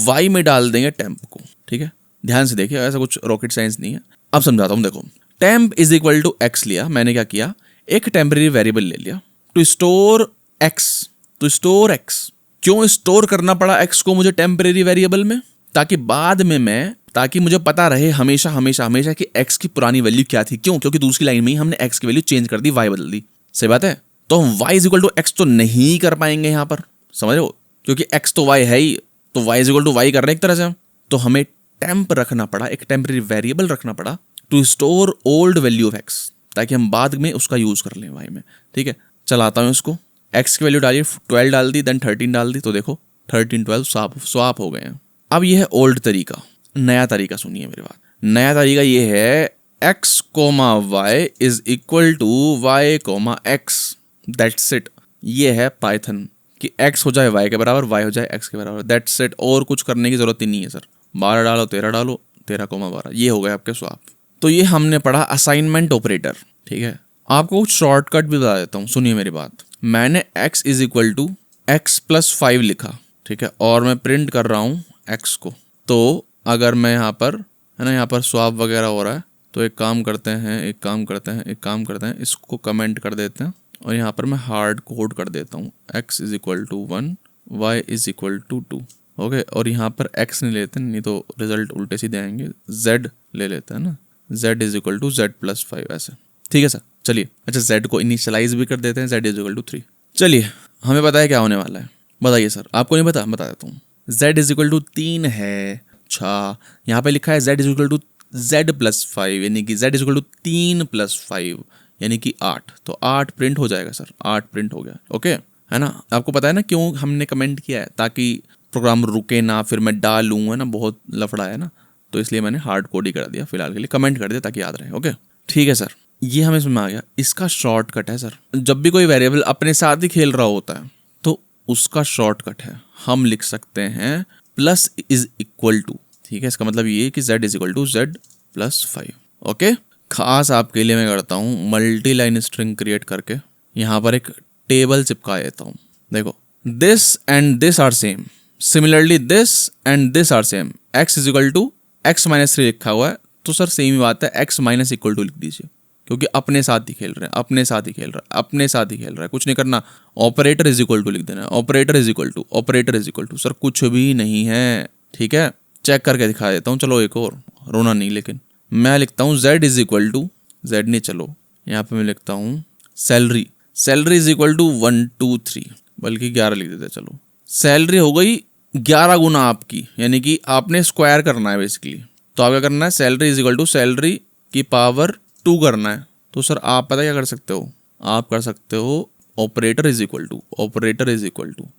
y में डाल देंगे टेम्प को, ठीक है। ध्यान से देखिए, ऐसा कुछ रॉकेट साइंस नहीं है। अब समझाता हूँ, देखो, टेम्प = x लिया मैंने, क्या किया, एक टेम्परेरी वेरिएबल ले लिया टू स्टोर x। क्यों स्टोर करना पड़ा x को मुझे टेम्परेरी वेरिएबल में? ताकि बाद में ताकि मुझे पता रहे हमेशा कि x की पुरानी वैल्यू क्या थी। क्यों? क्योंकि दूसरी लाइन में ही हमने x की वैल्यू चेंज कर दी, y बदल दी, सही बात है। तो हम y = x तो नहीं कर पाएंगे यहाँ पर, समझ रहे हो, क्योंकि x तो y है ही, तो y = y कर रहे हैं एक तरह से। तो हमें टेम्प रखना पड़ा, एक टेम्परेरी वेरिएबल रखना पड़ा to store old value of x, ताकि हम बाद में उसका यूज कर लें y में, ठीक है। चलाता हूँ इसको, x की वैल्यू डालिए, 12 डाल दी, देन 13 डाल दी, तो देखो 13 12 स्वाप हो गए हैं। अब ये है ओल्ड तरीका। नया तरीका सुनिए मेरी बात। नया तरीका ये है, x, y = y, x, that's it. ये है पाइथन कि x हो जाए y के बराबर, y हो जाए x के बराबर, दैट्स इट। और कुछ करने की जरूरत ही नहीं है सर। 12 डालो, 13 डालो, 13,12, ये हो गए आपके स्वाप। तो ये हमने पढ़ा असाइनमेंट ऑपरेटर, ठीक है। आपको कुछ शॉर्टकट भी बता देता हूँ, सुनिए मेरी बात। मैंने x = x + 5 लिखा, ठीक है, और मैं प्रिंट कर रहा हूँ x को। तो अगर मैं यहाँ पर, है ना, यहाँ पर स्वाप वगैरह हो रहा है, तो एक काम करते हैं, इसको कमेंट कर देते हैं, और यहाँ पर मैं हार्ड कोड कर देता हूँ, x = 1, y = 2, ओके। और यहाँ पर x नहीं लेते, नहीं तो रिजल्ट उल्टे सीधे आएंगे, z ले लेते हैं ना, z = z + 5, ऐसे, ठीक है सर। चलिए, अच्छा, z को इनिशियलाइज भी कर देते हैं, z = 3। चलिए, हमें पता है क्या होने वाला है, बताइए सर, आपको नहीं पता? बता देता हूँ, z = 3 है। अच्छा, यहाँ पे लिखा है z = z + 5, यानी कि z = 3 + 5, यानी कि 8, तो 8 प्रिंट हो जाएगा सर, 8 प्रिंट हो गया, ओके, है ना। आपको पता है ना क्यों हमने कमेंट किया है? ताकि प्रोग्राम रुके ना, फिर मैं डालूँ, है ना, बहुत लफड़ा है ना, तो इसलिए मैंने हार्ड कोड ही कर दिया, फिलहाल के लिए कमेंट कर दिया ताकि याद रहे, ओके, ठीक है सर। ये हमें समझ में आ गया। इसका शॉर्टकट है सर, जब भी कोई वेरिएबल अपने साथ ही खेल रहा होता है तो उसका शॉर्टकट है, हम लिख सकते हैं +, ठीक है। इसका मतलब ये कि z = z + 5, ओके। खास आपके लिए मैं करता हूँ मल्टी लाइन स्ट्रिंग क्रिएट करके यहाँ पर एक टेबल चिपका देता हूँ। देखो, this and this are same, similarly this and this are same, x = x - 3 लिखा हुआ है, तो सर सेम ही बात है, x - = लिख दीजिए, क्योंकि अपने साथ ही खेल रहे हैं, अपने साथ ही खेल रहा है, कुछ नहीं करना। ऑपरेटर = लिख देना, ऑपरेटर = सर कुछ भी नहीं है, ठीक है। चेक करके दिखा देता हूँ, चलो एक और, रोना नहीं। लेकिन मैं लिखता हूँ z = z नहीं, चलो यहाँ पे मैं लिखता हूँ सैलरी = 1 2 3, बल्कि 11 लिख देते, चलो। सैलरी हो गई 11 गुना आपकी, यानी कि आपने स्क्वायर करना है बेसिकली। तो आप क्या करना है, सैलरी = सैलरी की पावर 2 करना है। तो सर आप पता क्या कर सकते हो, आप कर सकते हो ऑपरेटर =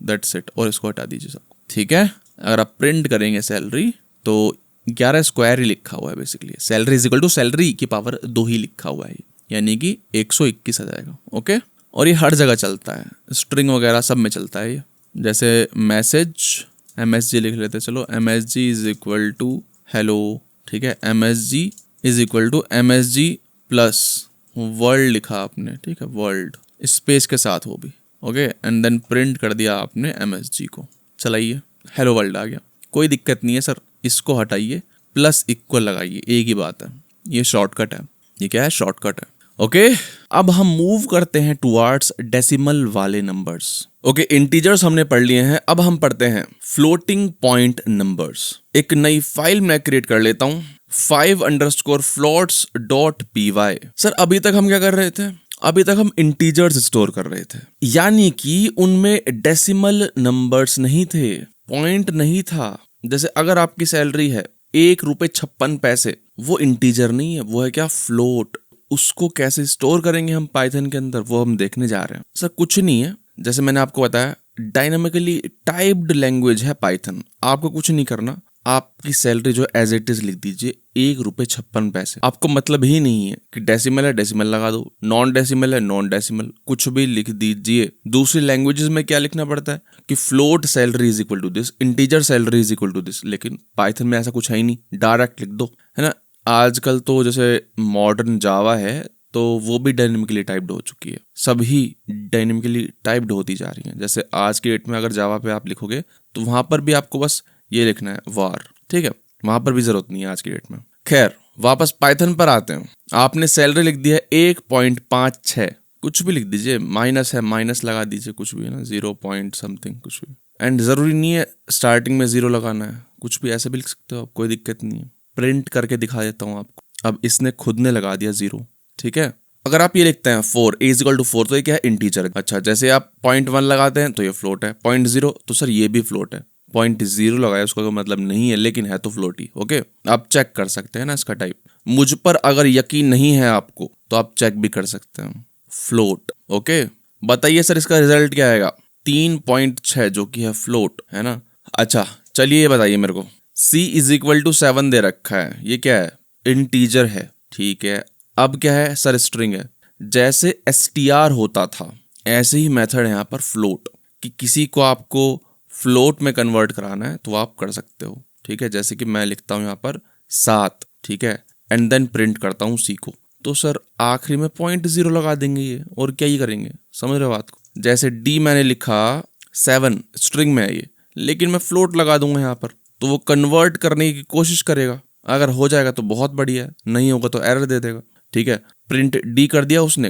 दैट्स इट, और इसको हटा दीजिए सबको, ठीक है। अगर आप प्रिंट करेंगे सैलरी तो 11 स्क्वायर ही लिखा हुआ है बेसिकली, सैलरी = सैलरी की पावर 2 ही लिखा हुआ है, यानी कि 121 आ जाएगा। ओके, और ये हर जगह चलता है, स्ट्रिंग वगैरह सब में चलता है ये। जैसे मैसेज MSG लिख लेते हैं, चलो MSG is equal to hello, ठीक है, MSG is equal to MSG plus world लिखा आपने, ठीक है, वर्ल्ड स्पेस के साथ वो भी। ओके, एंड देन प्रिंट कर दिया आपने MSG को। चलाइए, हेलो वर्ल्ड आ गया, कोई दिक्कत नहीं है सर, इसको हटाइए, प्लस इक्वल लगाइए, एक ही बात है। ये शॉर्टकट है, ये क्या है, शॉर्टकट है। ओके, अब हम मूव करते हैं टुवर्ड्स डेसिमल वाले नंबर्स। ओके, इंटीजर्स हमने पढ़ लिए हैं, अब हम पढ़ते हैं फ्लोटिंग पॉइंट नंबर्स। एक नई फाइल मैं क्रिएट कर लेता हूं, 5_floats.py। सर अभी तक हम क्या कर रहे थे, अभी तक हम इंटीजर्स स्टोर कर रहे थे, यानी कि उनमें डेसिमल नंबर्स नहीं थे, पॉइंट नहीं था। जैसे अगर आपकी सैलरी है ₹1.56, वो इंटीजर नहीं है, वो है क्या, फ्लोट। उसको कैसे स्टोर करेंगे हम पाइथन के अंदर, वो हम देखने जा रहे हैं। सर कुछ नहीं है, जैसे मैंने आपको बताया, डायनामिकली टाइप्ड लैंग्वेज है पाइथन। आपको कुछ नहीं करना, आपकी सैलरी जो एज इट इज लिख दीजिए, ₹1.56। आपको मतलब ही नहीं है कि डेसिमल है डेसिमल लगा दो, नॉन डेसिमल है नॉन डेसिमल, कुछ भी लिख दीजिए। दूसरी लैंग्वेजेस में क्या लिखना पड़ता है कि float salary is equal to this, integer salary is equal to this, लेकिन पाइथन में ऐसा कुछ है ही नहीं, डायरेक्ट लिख दो, है ना। आजकल तो जैसे मॉडर्न जावा है तो वो भी डायनेमिकली टाइप्ड हो चुकी है, सभी डायनेमिकली टाइप्ड होती जा रही हैं। जैसे आज के डेट में अगर जावा पे आप लिखोगे तो वहां पर भी आपको बस ये लिखना है वार, ठीक है, वहां पर भी जरूरत नहीं है आज की डेट में। खैर, वापस पाइथन पर आते हैं। आपने सैलरी लिख दिया है 1.56, कुछ भी लिख दीजिए, माइनस है माइनस लगा दीजिए, कुछ भी है ना, 0 पॉइंट समथिंग कुछ भी, एंड जरूरी नहीं है स्टार्टिंग में 0 लगाना है, कुछ भी ऐसे भी लिख सकते हो आप, कोई दिक्कत नहीं है। प्रिंट करके दिखा देता हूँ आपको। अब इसने खुद ने लगा दिया 0, ठीक है। अगर आप ये लिखते हैं 4 = 4, तो ये क्या है, इंटीजर। अच्छा, जैसे आप 0.1 लगाते हैं तो ये फ्लोट है, 0.0 तो सर ये भी फ्लोट है, 0.0 लगाया उसका कोई मतलब नहीं है, लेकिन है तो फ्लोट ही। ओके, आप चेक कर सकते हैं ना इसका टाइप। मुझ पर अगर यकीन नहीं है आपको तो आप चेक भी कर सकते हैं, फ्लोट। ओके, बताइए सर इसका रिजल्ट क्या आएगा, 3.6 जो कि है फ्लोट, है ना। अच्छा चलिए ये बताइए मेरे को, C = 7 दे रखा है, ये क्या है, इंटीजर है, ठीक है। अब क्या है सर, स्ट्रिंग है। जैसे str होता था ऐसे ही मेथड है यहाँ पर फ्लोट, कि किसी को आपको फ्लोट में कन्वर्ट कराना है तो आप कर सकते हो, ठीक है। जैसे कि मैं लिखता हूँ यहाँ पर 7, ठीक है, एंड देन प्रिंट करता हूँ C को, तो सर आखिरी में 0.0 लगा देंगे ये, और क्या ही करेंगे, समझ रहे हो बात को। जैसे D मैंने लिखा 7, स्ट्रिंग में है ये, लेकिन मैं फ्लोट लगा दूंगा यहाँ पर, तो वो कन्वर्ट करने की कोशिश करेगा, अगर हो जाएगा तो बहुत बढ़िया है, नहीं होगा तो एरर दे देगा, ठीक है। प्रिंट D कर दिया उसने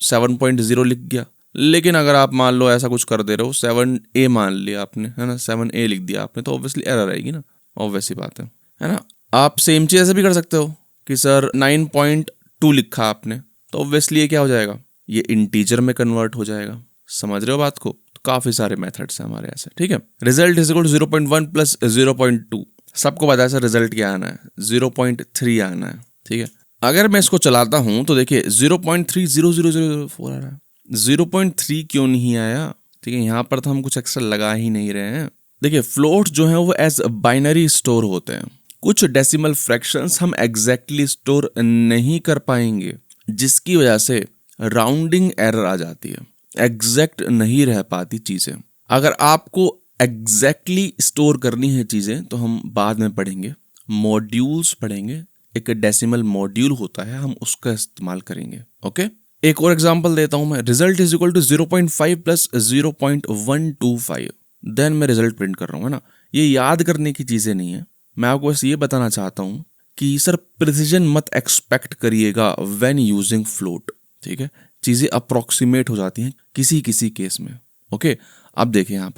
7.0 लिख गया। लेकिन अगर आप मान लो ऐसा कुछ कर दे रहे हो, 7A मान लिया आपने, है ना, 7A लिख दिया आपने, तो ऑब्वियसली एरर आएगी ना, ऑब्वियस सी बात है ना। आप सेम चीज ऐसे भी कर सकते हो कि सर 9.2 लिखा आपने, तो ऑब्वियसली ये क्या हो जाएगा, ये इंटीजर में कन्वर्ट हो जाएगा। समझ रहे हो बात को। तो काफी सारे मेथड्स हैं हमारे ऐसे, ठीक है। Result is equal to 0.1 plus 0.2, सबको पता है सर रिजल्ट क्या आना है, 0.3 आना है, ठीक है। अगर मैं इसको चलाता हूं तो देखिए 0.300004 आ रहा है। 0.3 क्यों नहीं आया, ठीक है, यहाँ पर तो हम कुछ एक्स्ट्रा लगा ही नहीं रहे हैं। देखिए फ्लोट जो है वो एज बाइनरी स्टोर होते हैं, कुछ डेसिमल फ्रैक्शंस हम एग्जैक्टली स्टोर नहीं कर पाएंगे, जिसकी वजह से राउंडिंग एरर आ जाती है, एग्जैक्ट नहीं रह पाती चीजें। अगर आपको एग्जैक्टली स्टोर करनी है चीजें तो हम बाद में पढ़ेंगे, मॉड्यूल्स पढ़ेंगे, एक डेसिमल मॉड्यूल होता है, हम उसका इस्तेमाल करेंगे। ओके, एक और एग्जांपल देता हूं मैं, result is equal to 0.5 plus 0.125, then मैं रिजल्ट प्रिंट कर रहा हूँ, है ना। ये याद करने की चीजें नहीं है, मैं आपको बस ये बताना चाहता हूं कि सर प्रिसिजन मत एक्सपेक्ट करिएगा व्हेन यूजिंग फ्लोट, ठीक है। चीजें अप्रोक्सीमेट हो जाती हैं किसी किसी केस में। ओके, अब देखिए यहाँ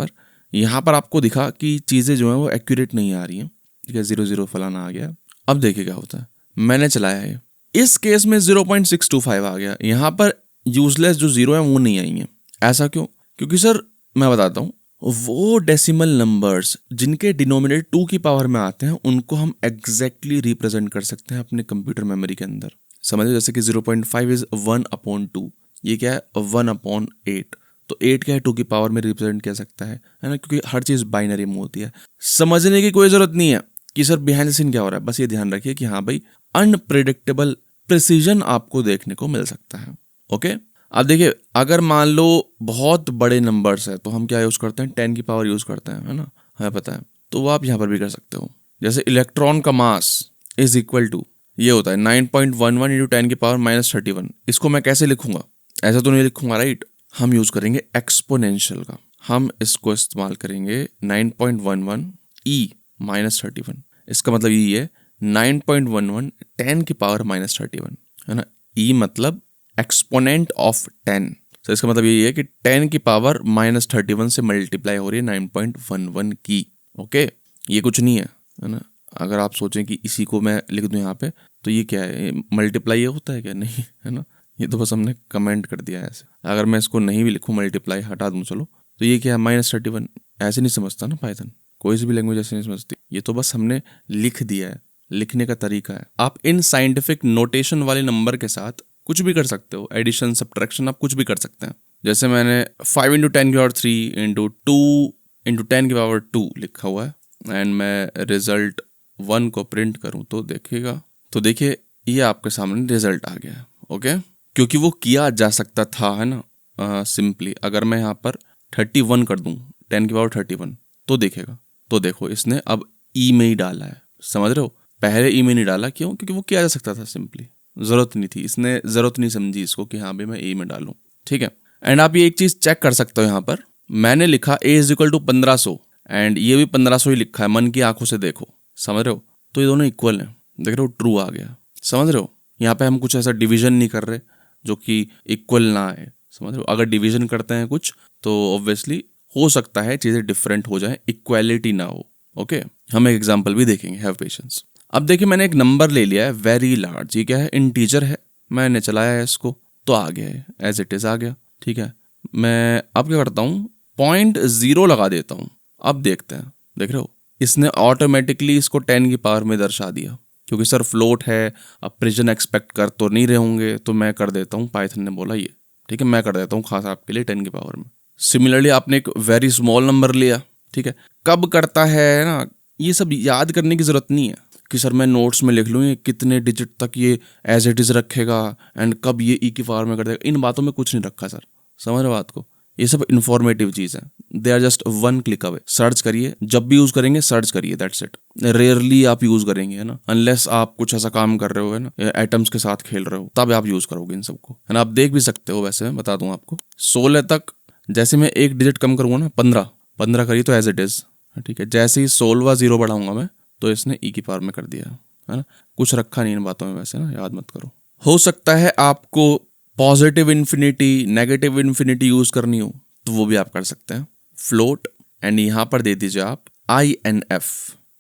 पर आपको दिखा कि चीजें जो हैं वो एक्यूरेट नहीं आ रही हैं, ठीक है, 0 फलाना आ गया। अब देखिए क्या होता है, मैंने चलाया है, इस केस में 0.625 आ गया, यहाँ पर यूजलेस जो 0 है वो नहीं आई है। ऐसा क्यों, क्योंकि सर मैं बताता हूँ, वो डेसिमल नंबर्स जिनके डिनोमिनेटर 2 की पावर में आते हैं उनको हम एग्जैक्टली रिप्रेजेंट कर सकते हैं अपने कंप्यूटर मेमोरी के अंदर। समझिए जैसे कि 0.5 इज 1/2, ये क्या है 1/8, तो 8 क्या है 2 की पावर में रिप्रेजेंट किया सकता है ना, क्योंकि हर चीज बाइनरी में होती है। समझने की कोई जरूरत नहीं है कि सर बिहाइंड द सीन क्या हो रहा है, बस ये ध्यान रखिए कि हाँ भाई अनप्रेडिक्टेबल प्रिसीजन आपको देखने को मिल सकता है। ओके, अब देखिए अगर मान लो बहुत बड़े नंबर्स है तो हम क्या यूज करते हैं, 10 की पावर यूज करते हैं, है ना, हमें पता है। तो वो आप यहाँ पर भी कर सकते हो। जैसे इलेक्ट्रॉन का मास इज इक्वल टू ये होता है 9.11 इंटू 10 की पावर -31। इसको मैं कैसे लिखूंगा, ऐसा तो नहीं लिखूंगा राइट। हम यूज करेंगे एक्सपोनेंशियल का, हम इसको इस्तेमाल करेंगे 9.11 e -31। इसका मतलब ये है 9.11 10 की पावर -31, है ना। e मतलब एक्सपोनेंट ऑफ 10, तो इसका मतलब यही है कि 10 की पावर -31 से मल्टीप्लाई हो रही है 9.11 की। ओके, ये कुछ नहीं है ना। अगर आप सोचें कि इसी को मैं लिख दूं यहाँ पे तो ये क्या है, मल्टीप्लाई ये होता है क्या, नहीं है ना। ये तो बस हमने कमेंट कर दिया है ऐसे। अगर मैं इसको नहीं भी लिखूं, मल्टीप्लाई हटा दूं चलो, तो ये क्या है -31। ऐसे नहीं समझता ना पाइथन, कोई सी भी लैंग्वेज ऐसे नहीं समझती। ये तो बस हमने लिख दिया है, लिखने का तरीका है। आप इन साइंटिफिक नोटेशन वाले नंबर के साथ कुछ भी कर सकते हो, एडिशन सब्ट्रैक्शन आप कुछ भी कर सकते हैं। जैसे मैंने 5 इंटू 10 की पावर 3 इंटू 2 इंटू 10 की पावर 2 लिखा हुआ है, एंड मैं रिजल्ट 1 को प्रिंट करूं तो देखिएगा, तो देखिए ये आपके सामने रिजल्ट आ गया। ओके, क्योंकि वो किया जा सकता था, है ना। सिंपली अगर मैं यहाँ पर 31 कर दूं, 10 की पावर 31, तो देखेगा, तो देखो इसने अब ई में ही डाला है, समझ रहे हो। पहले ई में नहीं डाला, क्यों, क्योंकि वो किया जा सकता था, सिंपली जरूरत नहीं थी, इसने जरूरत नहीं समझी इसको कि हाँ भाई मैं ए में डालूं। ठीक है, एंड आप ये एक चीज चेक कर सकते हो, यहाँ पर मैंने लिखा ए इज इक्वल टू 1500 एंड ये भी 1500 ही लिखा है, मन की आंखों से देखो, समझ रहे हो। तो ये दोनों इक्वल हैं, देख रहे हो, ट्रू आ गया, समझ रहे हो। यहाँ पे हम कुछ ऐसा डिवीजन नहीं कर रहे जो कि इक्वल ना आए, समझ रहे हो। अगर डिवीजन करते हैं कुछ तो ऑब्वियसली हो सकता है चीजें डिफरेंट हो जाए, इक्वालिटी ना हो। ओके, हम एक एग्जांपल भी देखेंगे, हैव पेशेंस। अब देखिए मैंने एक नंबर ले लिया है वेरी लार्ज, ये क्या है, इंटीजर है, मैंने चलाया है इसको तो आ गया है, एज इट इज आ गया। ठीक है, मैं अब क्या करता हूँ, 0.0 लगा देता हूँ। अब देखते हैं, देख रहे हो, इसने ऑटोमेटिकली इसको 10 की पावर में दर्शा दिया, क्योंकि सर फ्लोट है, अब प्रिजन एक्सपेक्ट कर तो नहीं रहे होंगे, तो मैं कर देता हूँ, पाइथन ने बोला ये, ठीक है, मैं कर देता हूँ खास आपके लिए 10 की पावर में। सिमिलरली आपने एक वेरी स्मॉल नंबर लिया, ठीक है, कब करता है ना, ये सब याद करने की जरूरत नहीं है कि सर मैं नोट्स में लिख लूँ ये कितने डिजिट तक ये एज इट इज रखेगा एंड कब ये ई की पावर में कर देगा। इन बातों में कुछ नहीं रखा सर, समझ रहे बात को। ये सब इन्फॉर्मेटिव चीज़ है, they are just 1 click away. Search करिए, जब भी यूज करेंगे सर्च करिए, दैट्स इट। रेयरली आप यूज करेंगे, है ना, अनलेस आप कुछ ऐसा काम कर रहे हो, है ना, एटम्स के साथ खेल रहे हो, तब आप यूज करोगे इन सबको, है ना। आप देख भी सकते हो, वैसे मैं बता दूं आपको 16 तक, जैसे मैं एक डिजिट कम करूंगा ना, 15 करिए तो एज इट इज, ठीक है। जैसे ही 16वां 0 बढ़ाऊंगा मैं तो इसने ई की पावर में कर दिया, है ना। कुछ रखा नहीं इन बातों में, वैसे ना याद मत करो। हो सकता है आपको positive infinity negative infinity use करनी हो तो वो भी आप कर सकते हैं, फ्लोट, एंड यहाँ पर दे दीजिए आप INF,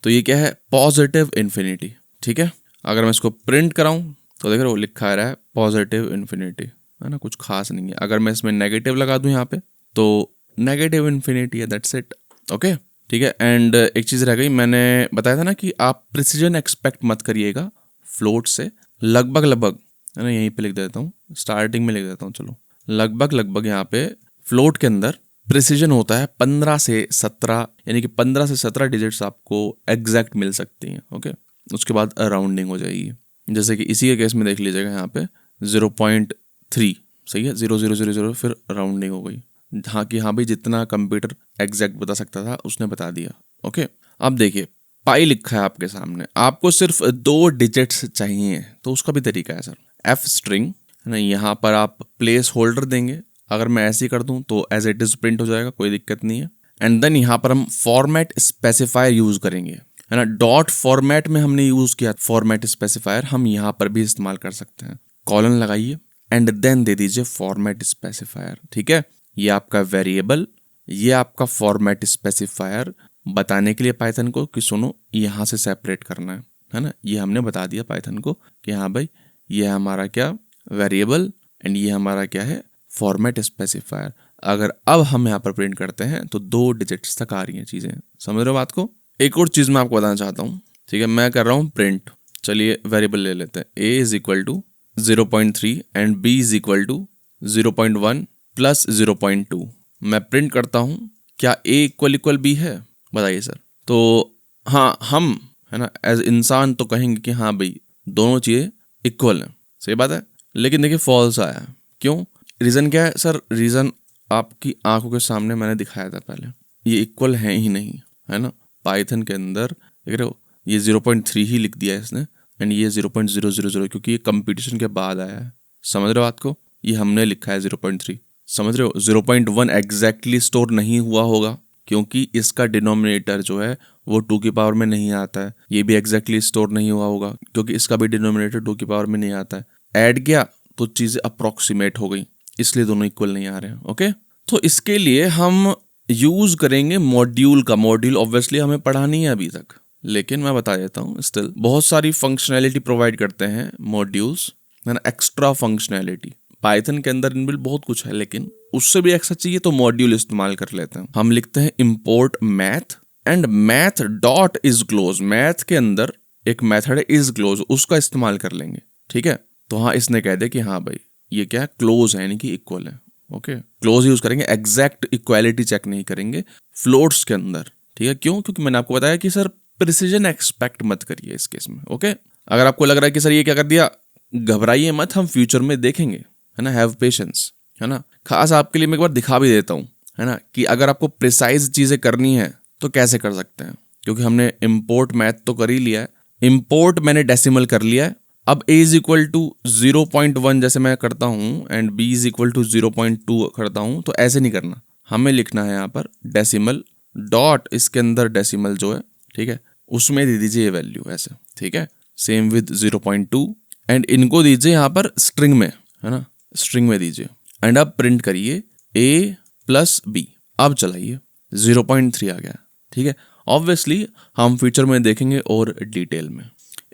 तो ये क्या है, पॉजिटिव इन्फिनिटी। ठीक है, अगर मैं इसको प्रिंट कराऊं तो देख रहे हो लिखा रहा है पॉजिटिव इन्फिनिटी, है ना, कुछ खास नहीं है। अगर मैं इसमें नेगेटिव लगा दूं यहाँ पे तो नेगेटिव इन्फिनिटी है, दैट्स इट। ओके, ठीक है, एंड एक चीज रह गई, मैंने बताया था ना कि आप प्रिसीजन एक्सपेक्ट मत करिएगा फ्लोट से, लगभग लगभग, है ना, यहीं पे लिख देता हूँ, स्टार्टिंग में लिख देता हूँ, चलो, लगभग लगभग यहाँ पे फ्लोट के अंदर प्रिसीजन होता है 15 से 17, यानी कि 15 से 17 डिजिट्स आपको एग्जैक्ट मिल सकती हैं। ओके, उसके बाद राउंडिंग हो जाएगी, जैसे कि इसी के केस में देख लीजिएगा यहाँ पे 0.3, सही है, 0000, फिर राउंडिंग हो गई। हाँ कि हाँ भाई जितना कंप्यूटर एग्जैक्ट बता सकता था उसने बता दिया। ओके, अब देखिए पाई लिखा है आपके सामने, आपको सिर्फ 2 डिजिट्स चाहिए, तो उसका भी तरीका है सर, F स्ट्रिंग, है ना, यहाँ पर आप प्लेस होल्डर देंगे। अगर मैं ऐसे ही कर दूं तो एज इट इज प्रिंट हो जाएगा, कोई दिक्कत नहीं है। एंड देन यहाँ पर हम फॉर्मेट स्पेसिफायर यूज करेंगे, है ना। डॉट फॉर्मेट में हमने यूज किया फॉर्मेट स्पेसिफायर, हम यहाँ पर भी इस्तेमाल कर सकते हैं। कॉलन लगाइए एंड देन दे दीजिए फॉर्मेट स्पेसिफायर, ठीक है। ये आपका वेरिएबल, ये आपका फॉर्मेट स्पेसिफायर बताने के लिए पाइथन को कि सुनो यहाँ से सेपरेट करना है ना। ये हमने बता दिया पाइथन को कि हाँ भाई ये हमारा क्या वेरिएबल एंड ये हमारा क्या है फॉर्मेट स्पेसिफायर। अगर अब हम यहाँ पर प्रिंट करते हैं तो 2 डिजिट्स तक आ रही हैं चीजें, समझ रहे हो बात को। एक और चीज मैं आपको बताना चाहता हूँ, ठीक है, मैं कर रहा हूँ प्रिंट, चलिए वेरिएबल ले लेते हैं, a is equal to 0.3 and b is equal to 0.1 plus 0.2। मैं प्रिंट करता हूँ, क्या a इक्वल b है, बताइए सर। तो हाँ, हम, है ना, एज इंसान तो कहेंगे कि हाँ भाई दोनों चीजें इक्वल हैं, सही बात है, लेकिन देखिए फॉल्स आया। क्यों? रीज़न क्या है सर? रीज़न आपकी आंखों के सामने मैंने दिखाया था पहले, ये इक्वल है ही नहीं, है ना। पाइथन के अंदर देख रहे हो, ये 0.3 ही लिख दिया है इसने, एंड ये 0.000, क्योंकि ये कंपटीशन के बाद आया है। समझ रहे हो बात को? ये हमने लिखा है 0.3, समझ रहे हो। 0.1 एग्जैक्टली स्टोर नहीं हुआ होगा, क्योंकि इसका डिनोमिनेटर जो है वो 2 की पावर में नहीं आता है। ये भी एग्जैक्टली स्टोर नहीं हुआ होगा, क्योंकि इसका भी डिनोमिनेटर 2 की पावर में नहीं आता है। ऐड किया तो चीज़ें अप्रॉक्सीमेट हो गई, इसलिए दोनों इक्वल नहीं आ रहे हैं। ओके, तो इसके लिए हम यूज करेंगे मॉड्यूल का। मॉड्यूल ऑब्वियसली हमें पढ़ा नहीं है अभी तक, लेकिन मैं बता देता हूँ। स्टिल बहुत सारी फंक्शनैलिटी प्रोवाइड करते हैं मॉड्यूल्स, है ना। एक्स्ट्रा फंक्शनैलिटी पाइथन के अंदर इनबिल्ट बहुत कुछ है, लेकिन उससे भी एक्स्ट्रा चाहिए तो मॉड्यूल इस्तेमाल कर लेते हैं। हम लिखते हैं import math and math dot is close. Math के अंदर एक मेथड है इज क्लोज, उसका इस्तेमाल कर लेंगे, ठीक है। तो हाँ, इसने कह दे कि हाँ भाई ये क्या है, क्लोज है, यानी कि इक्वल है। ओके, क्लोज यूज करेंगे, एग्जैक्ट इक्वालिटी चेक नहीं करेंगे फ्लोट्स के अंदर, ठीक है। क्यों? क्योंकि मैंने आपको बताया कि सर प्रिसीजन एक्सपेक्ट मत करिए इस केस में। ओके, अगर आपको लग रहा है कि सर ये क्या कर दिया, घबराइए मत, हम फ्यूचर में देखेंगे, है ना। हैव पेशेंस, है ना। खास आपके लिए मैं एक बार दिखा भी देता हूँ, है ना, कि अगर आपको प्रिसाइज चीजें करनी है तो कैसे कर सकते हैं। क्योंकि हमने इम्पोर्ट मैथ तो कर ही लिया है, इम्पोर्ट मैंने डेसिमल कर लिया है। अब a इज इक्वल टू 0.1 जैसे मैं करता हूँ and b is equal to 0.2 करता हूँ, तो ऐसे नहीं करना, हमें लिखना है यहाँ पर डेसिमल डॉट, इसके अंदर डेसिमल जो है, ठीक है, उसमें दे दीजिए ये वैल्यू ऐसे, ठीक है। सेम विद 0.2 एंड इनको दीजिए यहाँ पर स्ट्रिंग में, है ना, स्ट्रिंग में दीजिए एंड अब प्रिंट करिए a प्लस b। अब चलाइए 0.3 आ गया, ठीक है। ऑब्वियसली हम फ्यूचर में देखेंगे और डिटेल में।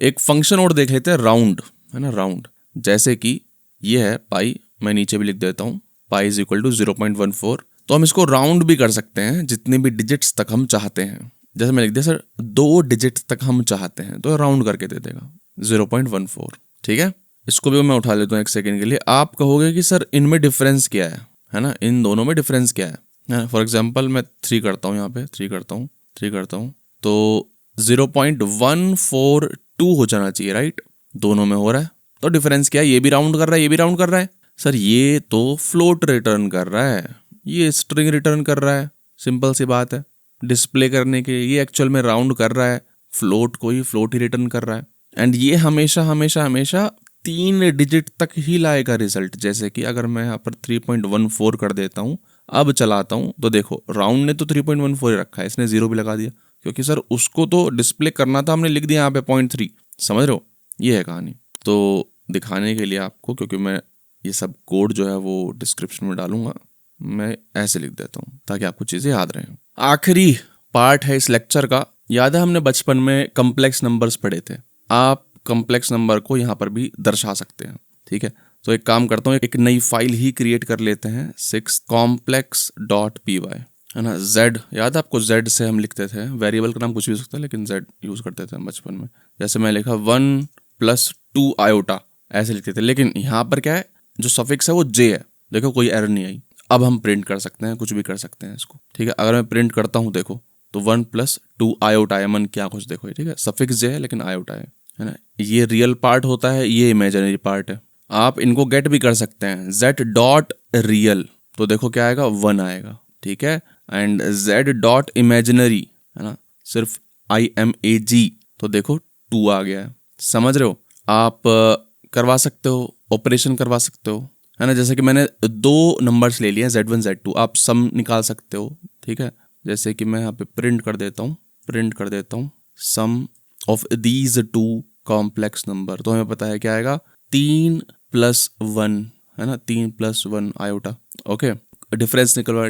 एक फंक्शन और देख लेते हैं, राउंड, है ना, राउंड। जैसे कि ये है पाई, मैं नीचे भी लिख देता हूँ, पाई इज इक्वल टू 0.14। तो हम इसको राउंड भी कर सकते हैं जितने भी डिजिट्स तक हम चाहते हैं। जैसे मैं लिख दिया सर 2 डिजिट्स तक हम चाहते हैं, तो राउंड करके दे देगा 0.14, ठीक है। इसको भी मैं उठा लेता हूँ एक सेकेंड के लिए। आप कहोगे कि सर इनमें डिफरेंस क्या है ना, इन दोनों में डिफरेंस क्या है। फॉर एग्जाम्पल मैं 3 करता हूँ, यहाँ पे 3 करता हूँ, 3 करता हूँ, तो 0.142 हो जाना चाहिए, राइट। दोनों में हो रहा है, तो डिफरेंस क्या है, ये भी राउंड कर रहा है, ये भी राउंड कर रहा है। सर ये तो फ्लोट रिटर्न कर रहा है, ये स्ट्रिंग रिटर्न कर रहा है, सिंपल सी बात है। डिस्प्ले करने के लिए ये एक्चुअल में राउंड कर रहा है, फ्लोट को ही फ्लोट ही रिटर्न कर रहा है। एंड ये हमेशा हमेशा हमेशा 3 डिजिट तक ही लाएगा रिजल्ट। जैसे कि अगर मैं यहाँ पर 3.14 कर देता हूँ, अब चलाता हूँ, तो देखो राउंड ने तो 3.14 रखा है, इसने 0 भी लगा दिया, क्योंकि सर उसको तो डिस्प्ले करना था, हमने लिख दिया यहाँ पे 0.3। समझ रहे हो, ये है कहानी। तो दिखाने के लिए आपको, क्योंकि मैं ये सब कोड जो है वो डिस्क्रिप्शन में डालूंगा, मैं ऐसे लिख देता हूँ ताकि आपको चीज़ें याद रहें। आखिरी पार्ट है इस लेक्चर का। याद है हमने बचपन में कॉम्प्लेक्स नंबर्स पढ़े थे, आप कॉम्प्लेक्स नंबर को यहाँ पर भी दर्शा सकते हैं, ठीक है। तो एक काम करता हूँ, एक नई फाइल ही क्रिएट कर लेते हैं, 6complex.py, है ना। z याद है आपको, z से हम लिखते थे, वेरिएबल का नाम कुछ भी हो सकता है, लेकिन z यूज करते थे हम बचपन में। जैसे मैं लिखा 1 + 2 आयोटा, ऐसे लिखते थे, लेकिन यहाँ पर क्या है, जो सफिक्स है वो j है। देखो कोई एरर नहीं आई। अब हम प्रिंट कर सकते हैं, कुछ भी कर सकते हैं इसको, ठीक है। अगर मैं प्रिंट करता हूँ, देखो तो 1 + 2 आयोटा है, मन क्या कुछ देखो, ठीक है, सफिक्स j है लेकिन आयोटा है ना। ये रियल पार्ट होता है, ये इमेजिनरी पार्ट है। आप इनको गेट भी कर सकते हैं, z.real, तो देखो क्या आएगा, 1 आएगा, ठीक है। एंड z.imaginary, है ना, सिर्फ imag, तो देखो 2 आ गया है। समझ रहे हो, आप करवा सकते हो, ऑपरेशन करवा सकते हो, है ना। जैसे कि मैंने 2 नंबर्स ले लिए हैं, z1 z2, आप सम निकाल सकते हो, ठीक है। जैसे कि मैं यहाँ पे प्रिंट कर देता हूँ, सम ऑफ दीज 2 कॉम्प्लेक्स नंबर, तो हमें पता है क्या आएगा, 3 + 1, है ना, 3 + 1 आयोटा। ओके, डिफरेंस निकलवा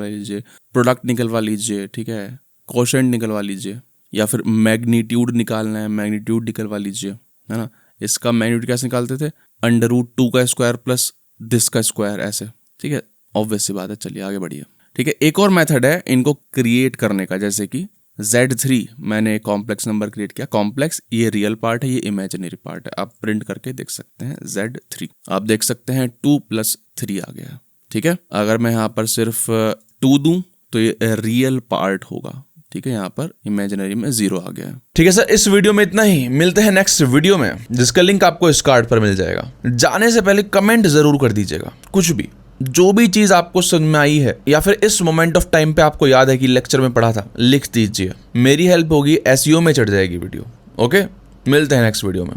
लीजिए, प्रोडक्ट निकलवा लीजिए, ठीक है, कोशेंट निकलवा लीजिए, या फिर मैग्नीट्यूड निकालना है, मैग्नीट्यूड निकलवा लीजिए, है ना। इसका मैग्नीट्यूड कैसे निकालते थे, √2 का स्क्वायर प्लस दिस का स्क्वायर, ऐसे, ठीक है। ऑब्वियस सी बात है, चलिए आगे बढ़िए, ठीक है। एक और मेथड है इनको क्रिएट करने का, जैसे कि Z3 मैंने कॉम्प्लेक्स नंबर क्रिएट किया। कॉम्प्लेक्स ये रियल पार्ट है, ये इमेजिनरी पार्ट है, आप प्रिंट करके देख सकते हैं। Z3 आप देख सकते हैं 2 + 3 आ गया, ठीक है। अगर मैं यहाँ पर सिर्फ 2 दूं तो ये रियल पार्ट होगा, ठीक है, यहाँ पर इमेजिनरी में 0 आ गया है। ठीक है सर, इस वीडियो में इतना ही। मिलते हैं नेक्स्ट वीडियो में, जिसका लिंक आपको इस कार्ड पर मिल जाएगा। जाने से पहले कमेंट जरूर कर दीजिएगा, कुछ भी, जो भी चीज आपको समझ में आई है या फिर इस मोमेंट ऑफ टाइम पे आपको याद है कि लेक्चर में पढ़ा था, लिख दीजिए। मेरी हेल्प होगी, SEO में चढ़ जाएगी वीडियो। ओके, मिलते हैं नेक्स्ट वीडियो में।